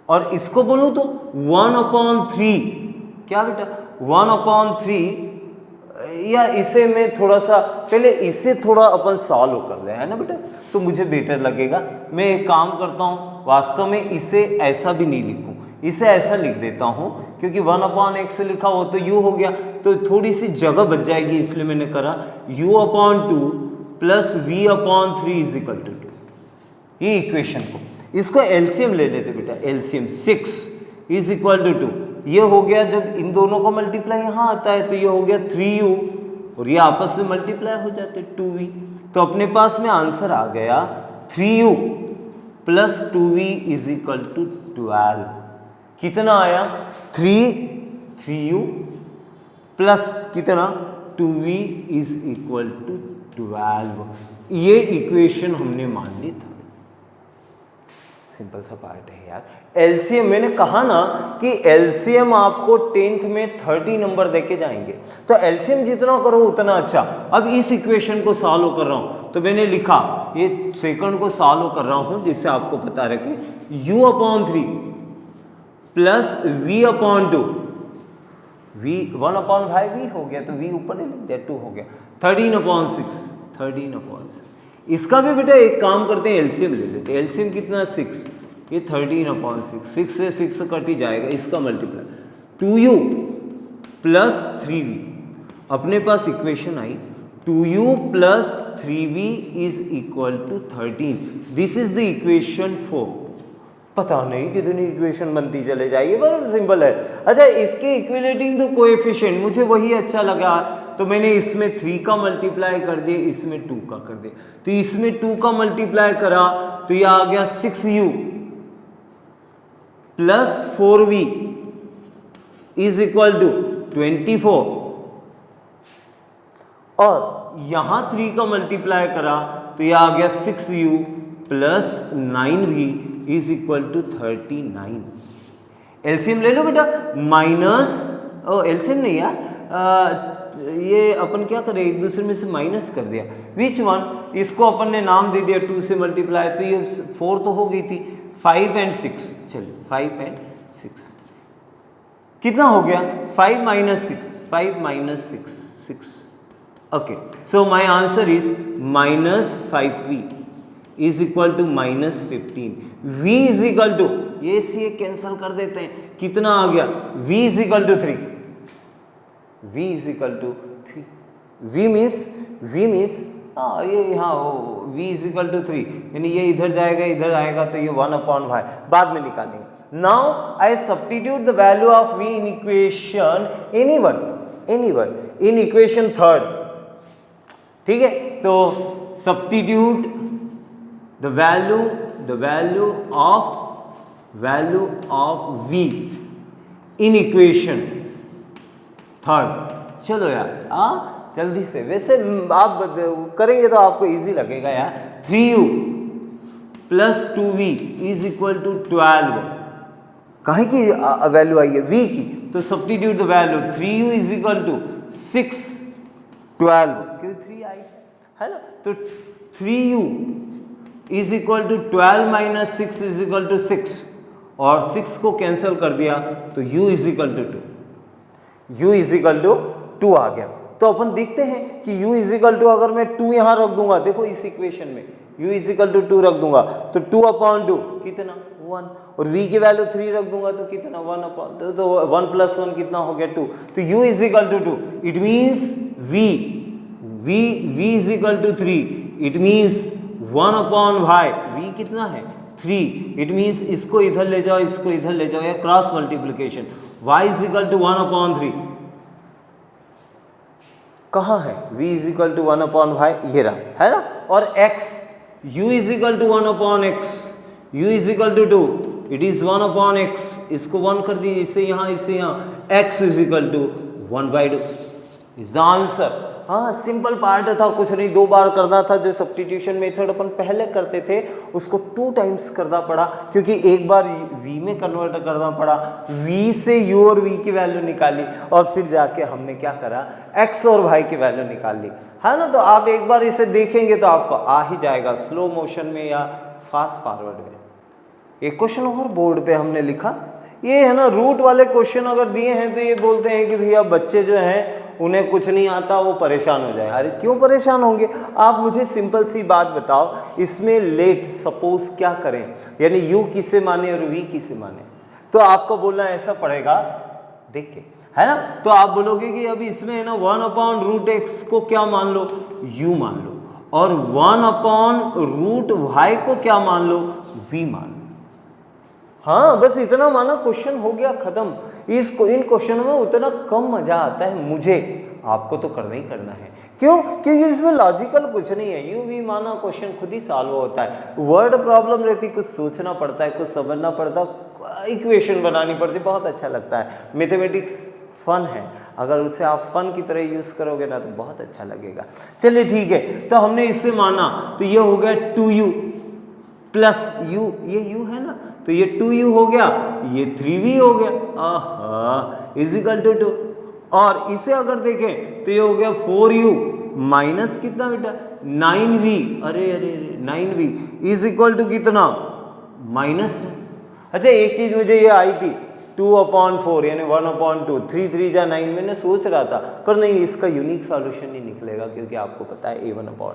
और इसको बोलूं तो 1/3, क्या बेटा 1/3, या इसे मैं थोड़ा सा पहले इसे थोड़ा अपन सॉल्व कर लें, है ना बेटा, तो मुझे बेटर लगेगा। मैं एक काम करता हूँ, वास्तव में इसे ऐसा भी नहीं लिखूँ, इसे ऐसा लिख देता हूँ, क्योंकि 1/x लिखा हो तो u हो गया, तो थोड़ी सी जगह बच जाएगी, इसलिए मैंने करा u/2 plus v/3 is equal to 2। ये इक्वेशन को, इसको एलसीएम ले लेते बेटा, एलसीएम 6 इज इक्वल टू 2। ये हो गया, जब इन दोनों को मल्टीप्लाई यहाँ आता है तो ये हो गया 3u और ये आपस में मल्टीप्लाई हो जाते 2v, तो अपने पास में आंसर आ गया 3u plus 2v is equal to 12। कितना आया 3u प्लस कितना 2v इज इक्वल टू 12। ये इक्वेशन हमने मान ली था। सिंपल सा पार्ट है यार। एलसीएम मैंने कहा ना कि एलसीएम आपको 10th में 30 नंबर देके जाएंगे, तो एलसीएम जितना करो उतना अच्छा। अब इस इक्वेशन को सॉल्व कर रहा हूं तो मैंने लिखा ये सेकंड को सॉल्व कर रहा हूं जिससे आपको पता रहे u upon 3 plus v upon 2, v 1 upon 5v हो गया तो v ऊपर ही लिख दिया 2 हो गया 13 अपॉन 6, 13 अपॉन 6। इसका भी बेटा एक काम करते हैं एलसीएम ले लेते हैं। एलसीएम कितना 6, ये 13 अपॉन 6, 6 से 6 कट ही जाएगा, इसका मल्टीप्लाई 2u प्लस 3v। अपने पास equation I 2u plus 3v is equal to 13। This is the equation 4। पता नहीं कितनी इक्वेशन बनती चले जाएगी, बहुत सिंपल है। अच्छा, इसके इक्विलेटिंग तो कोएफिशिएंट मुझे वही अच्छा लगा तो मैंने इसमें 3 का मल्टीप्लाई कर दिया, इसमें 2 का कर दिया। तो इसमें 2 का मल्टीप्लाई करा तो ये आ गया 6u plus 4v is equal to 24। और यहां 3 का मल्टीप्लाई करा तो ये आ गया 6u plus 9v is equal to 39। LCM ले लो बेटा, माइनस एलसीएम नहीं यार, ये अपन क्या करें एक दूसरे में से माइनस कर दिया। विच वन, इसको अपन ने नाम दे दिया 2 से मल्टीप्लाई, तो ये 4 तो हो गई थी, 5 and 6, चलिए 5 and 6 कितना हो गया 5 minus 6, 5 minus 6, 6। Okay, so my answer is minus 5v is equal to minus 15। v is equal to, ये से कैंसिल कर देते हैं, कितना आ गया v is equal to 3, v is equal to 3। v means ये यहाँ v इज इक्वल टू 3, यानी ये इधर जाएगा इधर आएगा तो ये 1/5 बाद में निकालेंगे। Now I substitute the value of v in equation anyone in equation 3rd। ठीक है, तो substitute the value of v in equation 3rd। चलो यार जल्दी से, वैसे आप करेंगे तो आपको इजी लगेगा यार। 3u plus 2v is equal to 12। काहे की वैल्यू आई है v की, तो substitute the value 3u is equal to 6 12, क्योंकि 3 आई है ना, तो 3u is equal to 12 minus 6 is equal to 6, और 6 को कैंसिल कर दिया तो u is equal to 2, u is equal to 2 आ गया। तो अपन देखते हैं कि u इज इक्वल टू, अगर मैं 2 यहां रख दूंगा, देखो इस इक्वेशन में u इज इक्वल टू 2 रख दूंगा तो 2/2 कितना 1, और v की वैल्यू 3 रख दूंगा तो कितना 1/2, तो 1 + 1 कितना हो गया 2, तो u is equal to 2। It means v is equal to 3, it means 1/y, v कितना है 3, इट मीन्स इसको इधर ले जाओ इसको इधर ले जाओ, या cross multiplication, y is equal to 1/3 कहाँ है, v is equal to 1/y ये रहा है ना, और x u is equal to 1/x, u is equal to 2, it is 1/x, इसको 1 कर दीजिए, इससे यहाँ x is equal to 1/2 is the answer. हाँ, सिंपल पार्ट था, कुछ नहीं, 2 बार करना था। जो सब्स्टिट्यूशन मेथड अपन पहले करते थे उसको 2 टाइम्स करना पड़ा, क्योंकि एक बार v में कन्वर्ट करना पड़ा, v से u और v की वैल्यू निकाली, और फिर जाके हमने क्या करा x और y की वैल्यू निकाल ली, है ना। तो आप एक बार इसे देखेंगे तो आपको आ ही जाएगा, स्लो मोशन में या फास्ट फॉरवर्ड में। एक क्वेश्चन और बोर्ड पे हमने लिखा, ये है ना, रूट वाले क्वेश्चन अगर दिए हैं तो ये बोलते हैं कि भैया बच्चे जो हैं उन्हें कुछ नहीं आता, वो परेशान हो जाए। अरे क्यों परेशान होंगे, आप मुझे सिंपल सी बात बताओ, इसमें लेट सपोज क्या करें, यानी u किसे माने और v किसे माने, तो आपको बोलना ऐसा पड़ेगा, देख के, है ना। तो आप बोलोगे कि अभी इसमें है ना 1/√x को क्या मान लो, u मान लो, और 1/√y को क्या मान लो, v मान लो। हाँ, बस इतना माना, क्वेश्चन हो गया खत्म। इन क्वेश्चनों में उतना कम मजा आता है मुझे, आपको तो करना ही करना है, क्यों? क्योंकि इसमें लॉजिकल कुछ नहीं है, यूं भी माना क्वेश्चन खुद ही सॉल्व होता है। वर्ड प्रॉब्लम रहती, कुछ सोचना पड़ता है, कुछ समझना पड़ता है, इक्वेशन बनानी पड़ती, बहुत अच्छा लगता है। मैथमेटिक्स फन है, अगर उसे आप फन की तरह यूज करोगे ना तो बहुत अच्छा लगेगा। चलिए ठीक है, तो हमने इससे माना तो ये हो गया 2u प्लस u, ये u है ना, तो ये 2u हो गया, ये 3v हो गया, इजिकल टू 2। और इसे अगर देखें तो ये हो गया 4u माइनस कितना बेटा 9v, अरे अरे 9v इज इक्वल टू कितना माइनस। अच्छा एक चीज मुझे ये आई थी 2/4 यानी 1/2, 3 3 जा 9, मैंने सोच रहा था पर नहीं, इसका यूनिक सॉल्यूशन नहीं निकलेगा क्योंकि आपको पता है a1/2।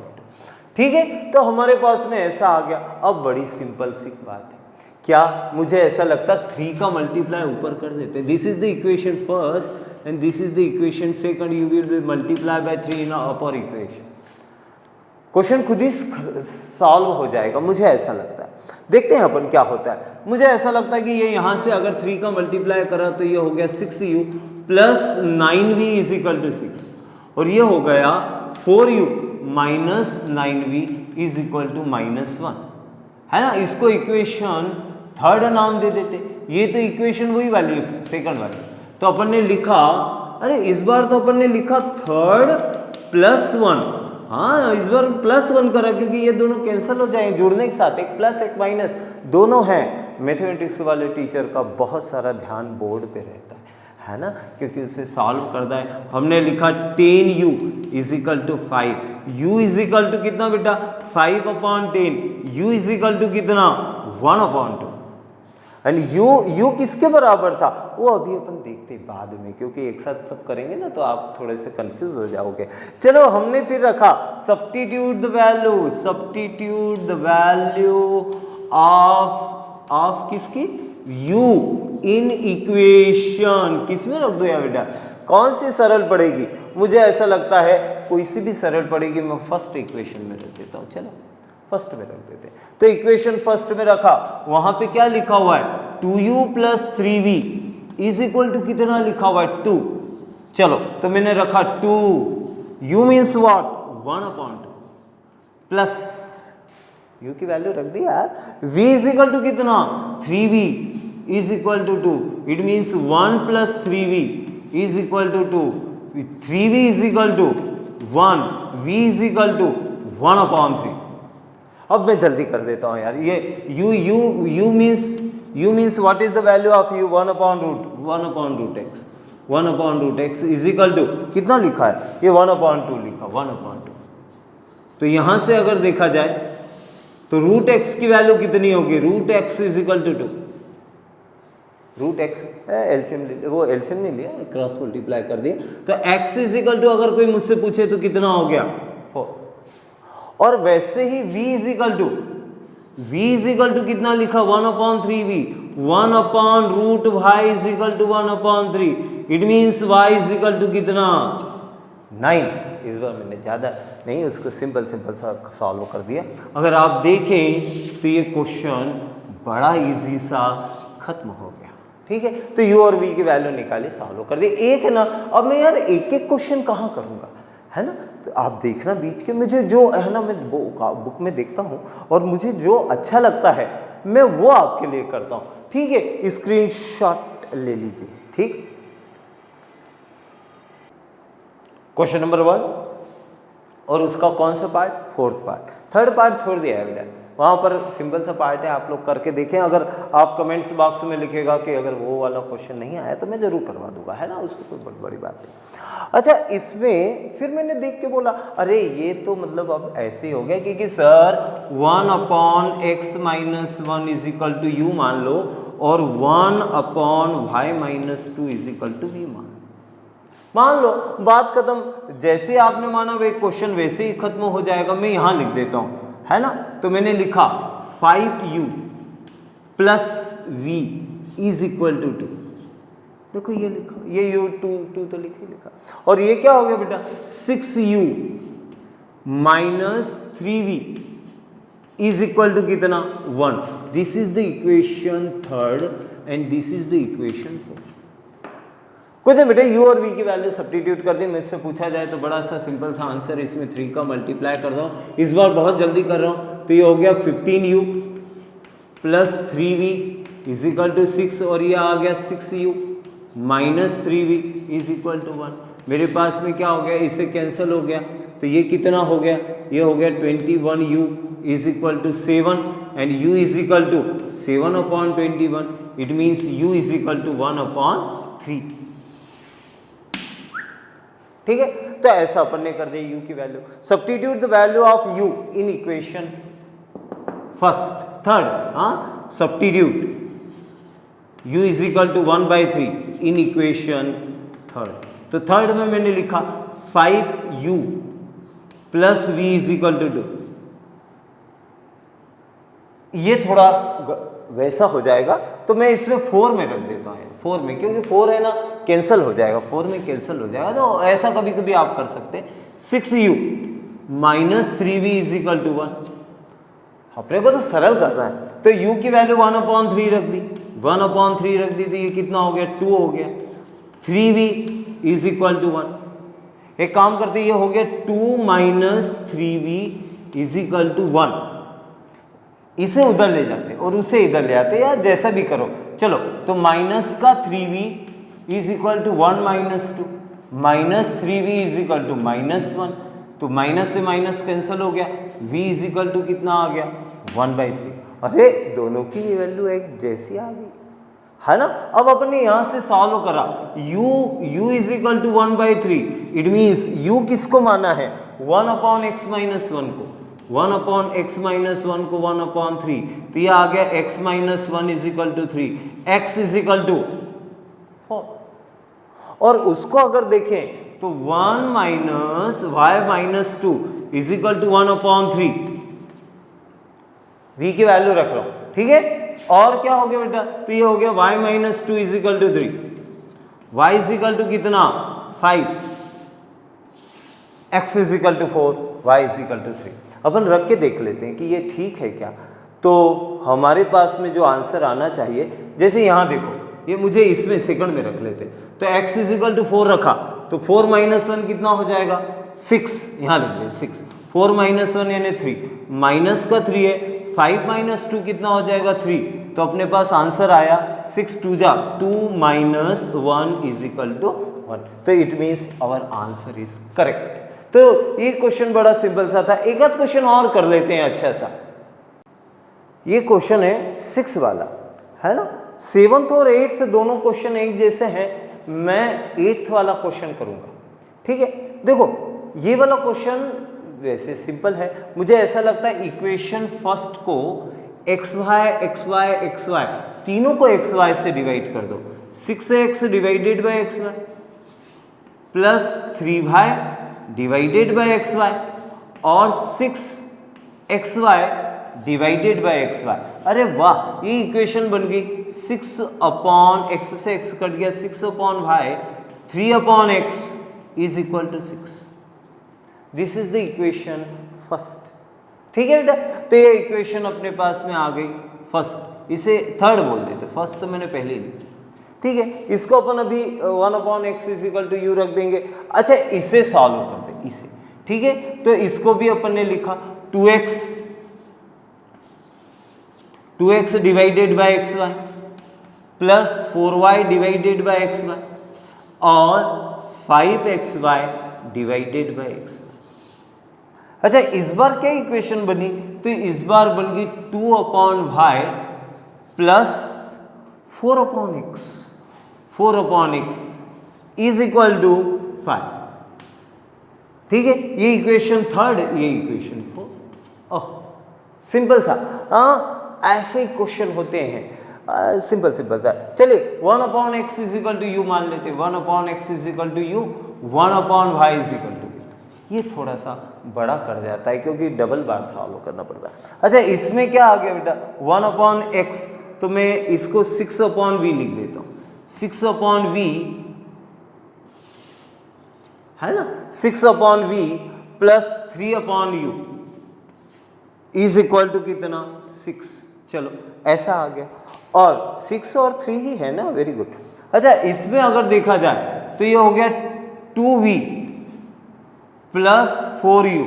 ठीक है, तो हमारे पास में ऐसा आ गया। अब बड़ी सिंपल सी बात है, क्या मुझे ऐसा लगता 3 का मल्टीप्लाई ऊपर कर देते, this is the equation first and this is the equation second, you will be multiply bye 3 in upper equation, question खुद ही सॉल्व हो जाएगा, मुझे ऐसा लगता है। देखते हैं अपन क्या होता है। मुझे ऐसा लगता है कि ये यहाँ से अगर 3 का मल्टीप्लाई करा तो ये हो गया 6u plus 9v is equal to 6, और ये हो गया 4u minus 9v is equal to -1, है ना। इसको इक्वेशन थर्ड नाम दे देते, ये तो इक्वेशन वही वाली है सेकंड वाली, तो अपन ने लिखा, अरे इस बार तो अपन ने लिखा थर्ड प्लस 1, हाँ इस बार +1 करा क्योंकि ये दोनों कैंसिल हो जाएंगे जुड़ने के साथ, एक प्लस एक माइनस दोनों हैं। मैथमेटिक्स वाले टीचर का बहुत सारा ध्यान बोर्ड पे रहता है ना, क्योंकि उसे सॉल्व करना है। हमने लिखा 10u is equal to 5, u is equal to कितना बेटा 5/10, u इज इक्वल टू कितना 1/2, एंड u किसके बराबर था वो अभी अपन देखते बाद में, क्योंकि एक साथ सब करेंगे ना तो आप थोड़े से कंफ्यूज हो जाओगे। चलो हमने फिर रखा सब्स्टिट्यूट द वैल्यू ऑफ किसकी u इन इक्वेशन, किसमें रख दो यार बेटा, कौन सी सरल पड़ेगी, मुझे ऐसा लगता है कोई सी भी सरल पड़ेगी, मैं फर्स्ट इक्वेशन में रख देता हूँ। चलो फर्स्ट में रख देते, तो इक्वेशन फर्स्ट में रखा, वहां पे क्या लिखा हुआ है 2u plus 3v is equal to कितना लिखा हुआ है 2। चलो तो मैंने रखा 2u means what 1/2 plus u की वैल्यू रख दी यार, v इज इक्वल टू कितना 3v is equal to 2, it means 1 plus 3v is equal to 2, 3v is equal to 1, v is equal to 1/3। अब मैं जल्दी कर देता हूँ यार, ये u means what is the value of u 1/√x is equal to कितना लिखा है, ये 1/2 लिखा 1/2। तो यहाँ से अगर देखा जाए तो √x की वैल्यू कितनी होगी, √x is equal to 2, √x LCM, वो एलसीएम नहीं लिया, क्रॉस मल्टीप्लाई कर दिया, तो x इज इक्वल टू अगर कोई मुझसे पूछे तो कितना हो गया 4। और वैसे ही v इज इक्वल टू कितना लिखा 1/3v, 1/√y is equal to 1/3, it means y is equal to कितना 9। इस बार मैंने ज़्यादा नहीं, उसको सिंपल सा सॉल्व कर दिया। अगर आप देखें तो ये क्वेश्चन बड़ा इजी सा खत्म हो गया। ठीक है, तो u और v की वैल्यू निकाली, सॉल्व कर दी। एक है ना, अब मैं यार एक एक क्वेश्चन कहाँ करूँगा, है ना, तो आप देखना बीच के, मुझे जो है ना मैं बुक में देखता हूँ और मुझे जो अच्छा लगता है मैं वो आपके लिए करता हूँ। ठीक है, स्क्रीनशॉट ले लीजिए। ठीक, क्वेश्चन नंबर 1 और उसका कौन सा part, fourth part, third part छोड़ दिया है बेटा, वहाँ पर सिंपल सा पार्ट है, आप लोग करके देखें। अगर आप कमेंट्स बॉक्स में लिखेगा कि अगर वो वाला क्वेश्चन नहीं आया तो मैं ज़रूर करवा दूंगा, है ना, उसको कोई बहुत बड़ी बात नहीं। अच्छा, इसमें फिर मैंने देख के बोला अरे ये तो मतलब अब ऐसे ही हो गया क्योंकि sir 1/x - 1 is equal to u मान लो और 1/y - 2 is equal to v मान लो, बात खत्म। जैसे आपने माना वे क्वेश्चन वैसे ही खत्म हो जाएगा। मैं यहाँ लिख देता हूँ, है ना, तो मैंने लिखा 5u plus v is equal to 2। देखो ये लिखा, ये u 2 तो लिखा, और ये क्या हो गया बेटा 6u minus 3v is equal to कितना 1। This is the equation third and this is the equation fourth. कुछ नहीं बेटा, u और v की वैल्यू सब्स्टिट्यूट कर दी। मुझसे पूछा जाए तो बड़ा सा सिंपल सा आंसर, इसमें 3 का मल्टीप्लाई कर रहा हूँ, इस बार बहुत जल्दी कर रहा हूँ। तो ये हो गया 15u plus 3v is equal to 6, और ये आ गया 6u minus 3v is equal to 1। मेरे पास में क्या हो गया, इससे कैंसिल हो गया, तो ये कितना हो गया, ये हो गया 21u is equal to 7 and u is equal to 7/21। It means u is equal to 1/3। ठीक है, तो ऐसा अपन ने कर दिया u की value. Substitute the value of u in equation first third. हाँ, substitute u is equal to 1/3 in equation third. तो थर्ड में मैंने लिखा 5u plus v is equal to 2। ये थोड़ा वैसा हो जाएगा, तो मैं इसमें 4 में रख देता हूँ, 4 में, क्योंकि 4 है ना, कैंसिल हो जाएगा, 4 में कैंसिल हो जाएगा। तो ऐसा कभी कभी आप कर सकते हैं। 6u minus 3v is equal to 1। अपने को तो सरल करना है, तो u की वैल्यू 1/3 रख दी, 1/3 रख दी, तो ये कितना हो गया, 2 हो गया। 3v is equal to 1। एक काम करते, ये हो गया 2 minus 3v is equal to 1। इसे उधर ले जाते और उसे इधर ले आते, या जैसा भी करो। चलो, तो माइनस का 3v is equal to 1 minus 2, minus 3v is equal to -1। तो माइनस से माइनस कैंसिल हो गया, v इज इक्वल टू कितना आ गया, 1/3। अरे दोनों की वैल्यू एक जैसी आ गई, है ना। अब अपन ने यहां से सॉल्व करा, u is equal to 1/3। It means u किसको माना है, 1/x माइनस 1 को, 1/x माइनस 1 को 1/3। तो ये आ गया x minus 1 is equal to 3, x is equal to 4। और उसको अगर देखें तो 1 minus y minus 2 is equal to 1/3। v की वैल्यू रख रहा हूं, ठीक है। और क्या हो गया बेटा, तो ये हो गया y minus 2 is equal to 3, y is equal to कितना 5, x is equal to 4, y is equal to 3। अपन रख के देख लेते हैं कि ये ठीक है क्या। तो हमारे पास में जो आंसर आना चाहिए, जैसे यहाँ देखो, ये मुझे इसमें सेकंड में रख लेते, तो x इज इक्वल टू 4 रखा, तो 4 माइनस 1 कितना हो जाएगा, 6। यहाँ लिख दे 6, 4 माइनस 1 यानी 3, माइनस का 3 है, 5 माइनस 2 कितना हो जाएगा 3। तो अपने पास आंसर आया 6 2 जा 2 माइनस 1 इज इक्वल टू 1। तो it means our answer is correct. तो ये क्वेश्चन बड़ा सिंपल सा था। एक आध क्वेश्चन और कर लेते हैं अच्छा सा। ये क्वेश्चन है 6 वाला, है ना। 7th और 8th दोनों क्वेश्चन एक जैसे हैं, मैं 8th वाला क्वेश्चन करूंगा, ठीक है। देखो ये वाला क्वेश्चन वैसे सिंपल है, मुझे ऐसा लगता है इक्वेशन फर्स्ट को xy तीनों को xy से डिवाइड कर दो। 6x divided by xy plus 3y divided by xy और 6xy डिवाइडेड बाय xy। अरे वाह, ये इक्वेशन बन गई। 6/x से x कट गया, 6/y 3/x is equal to 6। This is the equation first, ठीक है बेटा। तो ये इक्वेशन अपने पास में आ गई फर्स्ट, इसे थर्ड बोल देते, फर्स्ट तो मैंने पहले ही लिखी, ठीक है। इसको अपन अभी 1/x is equal to u रख देंगे। अच्छा, इसे सॉल्व करते हैं, इसे, ठीक है। तो इसको भी अपन ने लिखा 2x divided by xy plus 4y divided by xy और 5xy डिवाइडेड बाय x। अच्छा, इस बार क्या इक्वेशन बनी, तो इस बार बन गई 2/y plus 4/x is equal to 5, ठीक है। ये इक्वेशन थर्ड, ये इक्वेशन फोर्थ। ओह, सिंपल सा। हाँ, ऐसे क्वेश्चन होते हैं, सिंपल सा। चलिए 1/x is equal to you मान लेते, 1/x is equal to U, 1/y is equal to, ये थोड़ा सा बड़ा कर जाता है क्योंकि डबल बार सॉल्व करना पड़ता है। अच्छा, इसमें क्या आ गया बेटा, 1/x, तो मैं इसको 6/v लिख देता हूँ, 6/v, है ना, 6/v plus 3/u is equal to कितना 6। चलो ऐसा आ गया, और 6 और 3 ही है ना, वेरी गुड। अच्छा, इसमें अगर देखा जाए तो ये हो गया 2v plus 4u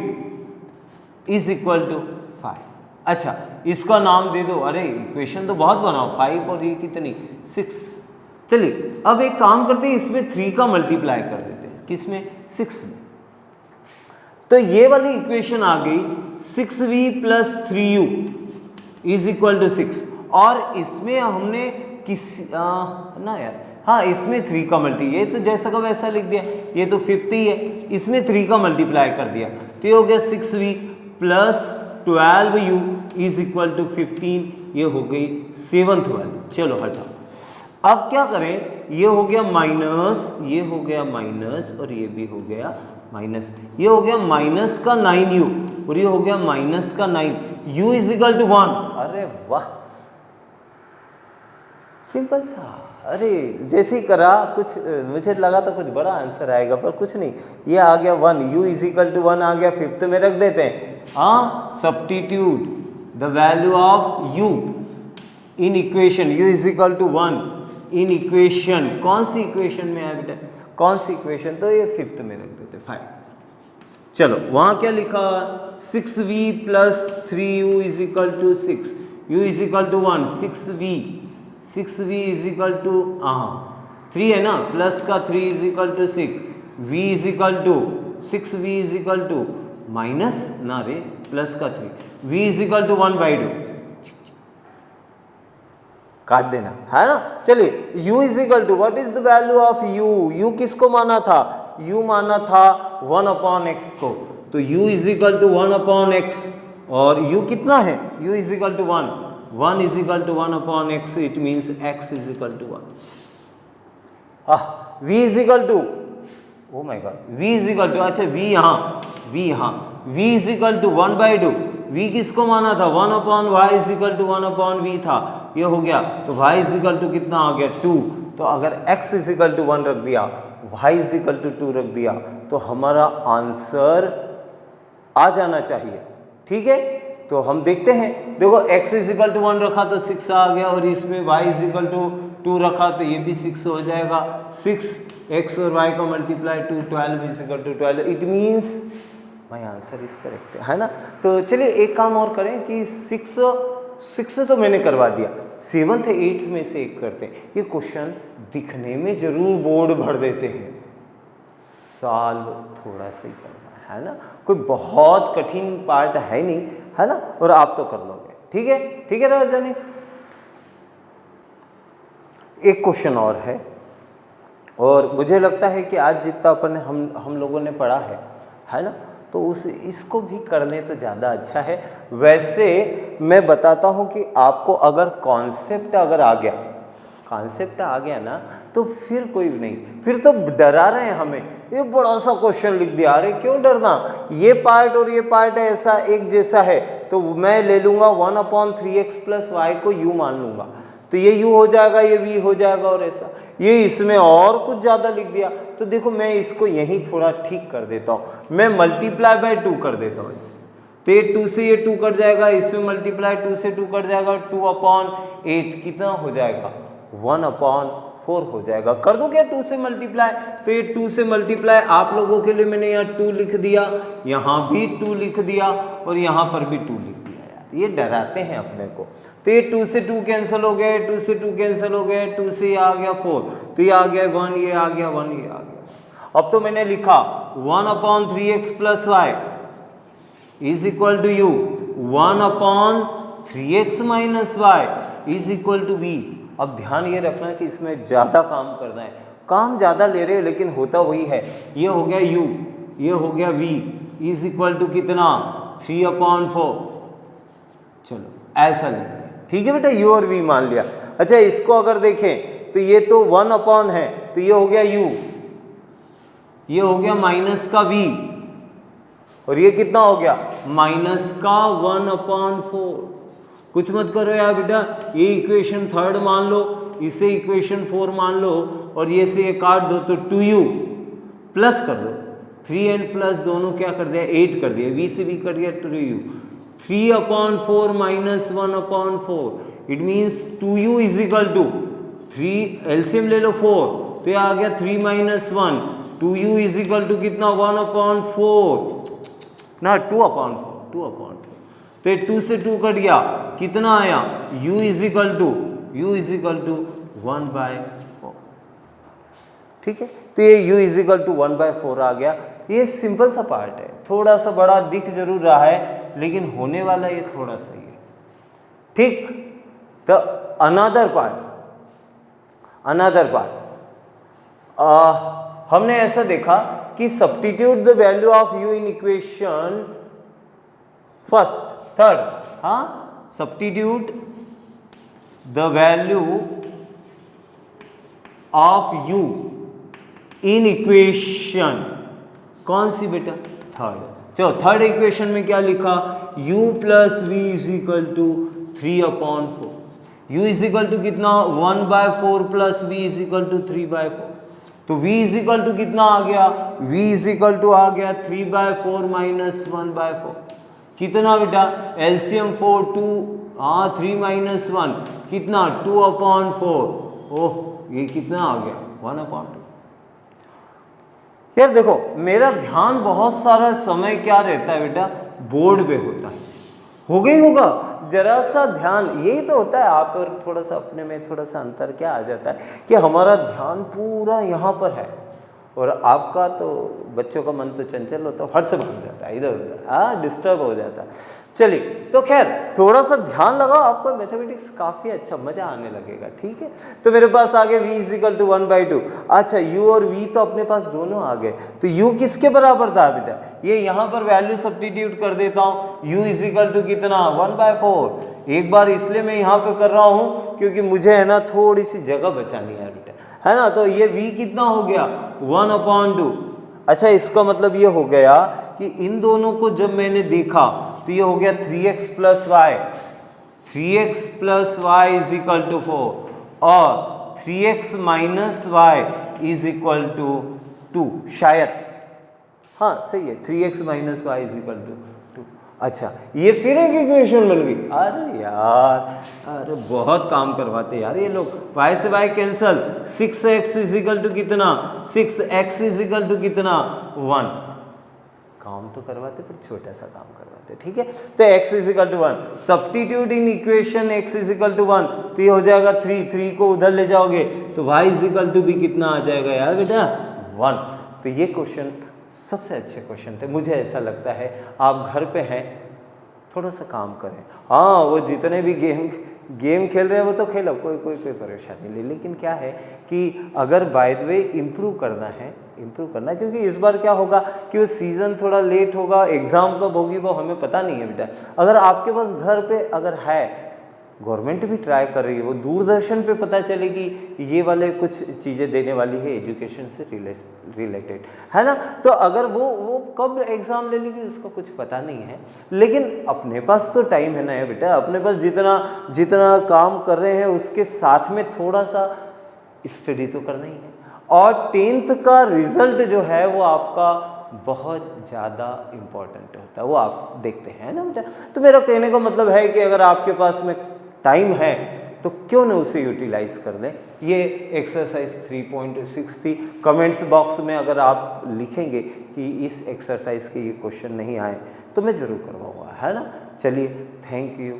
is equal to 5। अच्छा, इसका नाम दे दो। अरे इक्वेशन तो बहुत बनाओ, 5 और ये कितनी 6। चलिए अब एक काम करते हैं, इसमें 3 का मल्टीप्लाई कर देते हैं। किसमें? 6 में। तो ये वाली इक्वेशन आ गई 6v plus 3u is equal to 6। और इसमें हमने ना यार, हाँ इसमें 3 का मल्टी, ये तो जैसा का वैसा लिख दिया, ये तो 50 ही है, इसमें 3 का मल्टीप्लाई कर दिया तो ये हो गया 6v plus 12u is equal to 15। ये हो गई 7th वाली। चलो हटाओ, अब क्या करें, ये हो गया माइनस, ये हो गया माइनस, और ये भी हो गया माइनस, ये हो गया माइनस का 9u और ये हो गया माइनस का 9, u इज इक्वल टू 1। अरे वाह, सिंपल सा। अरे जैसे ही करा कुछ, मुझे लगा तो कुछ बड़ा आंसर आएगा, पर कुछ नहीं, ये आ गया 1, u इज इक्वल टू 1 आ गया। 5th में रख देते हैं। हाँ, substitute the value of u in equation, u is equal to 1 in equation. कौन सी इक्वेशन में है बेटा, कौन सी इक्वेशन? तो ये 5th में रख देते 5। चलो वहाँ क्या लिखा, 6v plus 3u is equal to 6, u is equal to 1, 6v is equal to 3 है ना, प्लस का 3 is equal to 6, v is equal to 6v is equal to minus ना रे प्लस का 3, v इज इक्वल टू 1/2, काट देना है ना। चलिए u is equal to, what is the value of u किसको माना था, u माना था 1/x को, तो u is equal to 1/x, और u कितना है, u is equal to 1 is equal to 1/x, it means x is equal to 1। v is equal to, oh my God, v is equal to, अच्छा v यहाँ, v is equal to 1/2, v किसको माना था, 1/y is equal to 1/v था, ये हो गया, तो y इज इक्वल टू कितना आ गया 2। तो अगर x इज इक्वल टू 1 रख दिया, y इज इक्वल टू 2 रख दिया, तो हमारा आंसर आ जाना चाहिए। ठीक है, तो हम देखते हैं, देखो x इज इक्वल टू 1 रखा तो 6 आ गया, और इसमें y इज इक्वल टू 2 रखा तो ये भी 6 हो जाएगा। 6x और y का multiply 2, 12 is equal to 12, it means my answer is correct, है ना। तो चलिए एक काम और करें कि 6 तो मैंने करवा दिया, 7th 8th में से एक करते हैं। ये क्वेश्चन दिखने में जरूर बोर्ड भर देते हैं, सॉल्व थोड़ा सा ही करना है ना, कोई बहुत कठिन पार्ट है नहीं, है ना, और आप तो कर लोगे। ठीक है, ठीक है राजधानी। एक क्वेश्चन और है, और मुझे लगता है कि आज जितना अपन हम लोगों ने पढ़ा है ना, तो इसको भी करने तो ज़्यादा अच्छा है। वैसे मैं बताता हूँ कि आपको अगर कॉन्सेप्ट अगर आ गया ना, तो फिर कोई नहीं, फिर तो डरा रहे हैं हमें, ये बड़ा सा क्वेश्चन लिख दिया, अरे क्यों डरना, ये पार्ट और ये पार्ट ऐसा एक जैसा है, तो मैं ले लूँगा 1/3x प्लस y को u मान लूँगा, तो ये u हो जाएगा, ये v हो जाएगा, और ऐसा ये इसमें और कुछ ज़्यादा लिख दिया, तो देखो मैं इसको यहीं थोड़ा ठीक कर देता हूँ, मैं मल्टीप्लाई बाय 2 कर देता हूँ इसे, तो ये 2 से ये 2 कट जाएगा, इसमें मल्टीप्लाई 2 से 2 कट जाएगा, 2/8 कितना हो जाएगा, 1/4 हो जाएगा। कर दो क्या 2 से मल्टीप्लाई, तो ये 2 से मल्टीप्लाई आप लोगों के लिए मैंने यहाँ 2 लिख दिया, यहाँ भी 2 लिख दिया, और यहाँ पर भी 2 लिख दिया। ये डराते हैं अपने को, तो ये 2 से 2 कैंसिल हो गए, 2 से 2 कैंसिल हो गए, 2 से ये आ गया 4, तो ये आ गया 1, ये आ गया 1, ये आ गया। अब तो मैंने लिखा 1/3x plus y is equal to u, 1/3x minus y is equal to v। अब ध्यान ये रखना कि इसमें ज़्यादा काम करना है, काम ज़्यादा ले रहे हैं लेकिन होता वही है। ये हो गया u, ये हो गया v इज इक्वल टू कितना, 3/4। चलो ऐसा लेते हैं, ठीक है बेटा, u और v मान लिया। अच्छा इसको अगर देखें तो ये तो 1/ है, तो ये हो गया u, ये हो गया माइनस का v, और ये कितना हो गया, माइनस का 1/4। कुछ मत करो यार बेटा, ये इक्वेशन 3rd मान लो, इसे इक्वेशन 4 मान लो, और ये से ये काट दो तो 2u प्लस कर दो, 3 एंड प्लस दोनों क्या कर दिया, 8 कर दिया, v से v कट गया 2u, 3/4 minus 1/4, it means 2u is equal to 3, LCM ले लो 4, तो ये आ गया 3 minus 1, 2u is equal to कितना 1/4 ना 2/4 तो ये 2 से 2 कट गया, कितना आया u इज इक्वल टू 1/4। ठीक है, तो ये u इज इक्वल टू 1/4 आ गया। ये सिंपल सा पार्ट है, थोड़ा सा बड़ा दिख जरूर रहा है लेकिन होने वाला ये थोड़ा सा ही है। ठीक, तो अनदर पार्ट हमने ऐसा देखा कि substitute the value of u in equation third, हाँ, substitute the value of u in equation कौन सी बेटा, थर्ड। चलो थर्ड इक्वेशन में क्या लिखा, u plus V is equal to 3/4, u is equal to कितना 1/4 plus v is equal to 3/4, तो v इज इक्वल टू कितना आ गया, v इज इक्वल टू आ गया 3/4 माइनस 1/4, कितना बेटा एलसीएम 4 2, हाँ 3 माइनस 1 कितना 2/4, ओह ये कितना आ गया 1/2। यार देखो मेरा ध्यान बहुत सारा समय क्या रहता है बेटा, बोर्ड पे होता है, हो गई होगा जरा सा ध्यान, यही तो होता है। आप और थोड़ा सा अपने में थोड़ा सा अंतर क्या आ जाता है कि हमारा ध्यान पूरा यहाँ पर है और आपका तो बच्चों का मन तो चंचल होता है, फट से भाग जाता है इधर उधर, डिस्टर्ब हो जाता है। चलिए तो खैर थोड़ा सा ध्यान लगाओ, आपको मैथमेटिक्स काफ़ी अच्छा मज़ा आने लगेगा। ठीक है, तो मेरे पास आ गए v इज इक्वल टू 1/2। अच्छा u और v तो अपने पास दोनों आ गए, तो u किसके बराबर था बेटा, ये यहाँ पर वैल्यू सब्स्टिट्यूट कर देता हूँ, u इज इक्वल टू कितना 1/4। एक बार इसलिए मैं यहाँ पे कर रहा हूँ क्योंकि मुझे है ना थोड़ी सी जगह बचानी है बेटा, है ना। तो ये v कितना हो गया 1/2। अच्छा इसका मतलब ये हो गया कि इन दोनों को जब मैंने देखा तो ये हो गया 3x plus Y, 3x plus Y is equal to 4 और 3x minus Y is equal to 2, शायद हाँ सही है, 3x minus Y is equal to 2। अच्छा ये फिर एक इक्वेशन बन गई। अरे यार, अरे बहुत काम करवाते यार ये लोग। y से y cancel, 6x is equal to कितना 6x इज इक्वल टू कितना 1। काम तो करवाते फिर छोटा सा काम करवाते। ठीक है, तो x is equal to 1, substitute in equation x is equal to 1, तो ये हो जाएगा 3 को उधर ले जाओगे तो y इज इक्वल टू भी कितना आ जाएगा यार बेटा 1। तो ये क्वेश्चन सबसे अच्छे क्वेश्चन थे, मुझे ऐसा लगता है। आप घर पे हैं थोड़ा सा काम करें, हाँ वो जितने भी गेम खेल रहे हैं वो तो खेलो, कोई परेशानी नहीं, लेकिन क्या है कि अगर बाय द वे इम्प्रूव करना है क्योंकि इस बार क्या होगा कि वो सीज़न थोड़ा लेट होगा, एग्ज़ाम कब होगी वो हमें पता नहीं है बेटा। अगर आपके पास घर पे अगर है, गवर्नमेंट भी ट्राई कर रही है, वो दूरदर्शन पे पता चलेगी ये वाले कुछ चीज़ें देने वाली है एजुकेशन से रिलेटेड, है ना। तो अगर वो कब एग्ज़ाम ले लेगी उसका कुछ पता नहीं है, लेकिन अपने पास तो टाइम है ना है बेटा। अपने पास जितना काम कर रहे हैं उसके साथ में थोड़ा सा स्टडी तो करना ही है। और 10th का रिज़ल्ट जो है वो आपका बहुत ज़्यादा इम्पॉर्टेंट होता है, वो आप देखते हैं ना बेटा। तो मेरा कहने का मतलब है कि अगर आपके पास में टाइम है तो क्यों ना उसे यूटिलाइज कर लें। ये एक्सरसाइज 3.6 थी। कमेंट्स बॉक्स में अगर आप लिखेंगे कि इस एक्सरसाइज के ये क्वेश्चन नहीं आए तो मैं ज़रूर करवाऊँगा, है ना। चलिए, थैंक यू।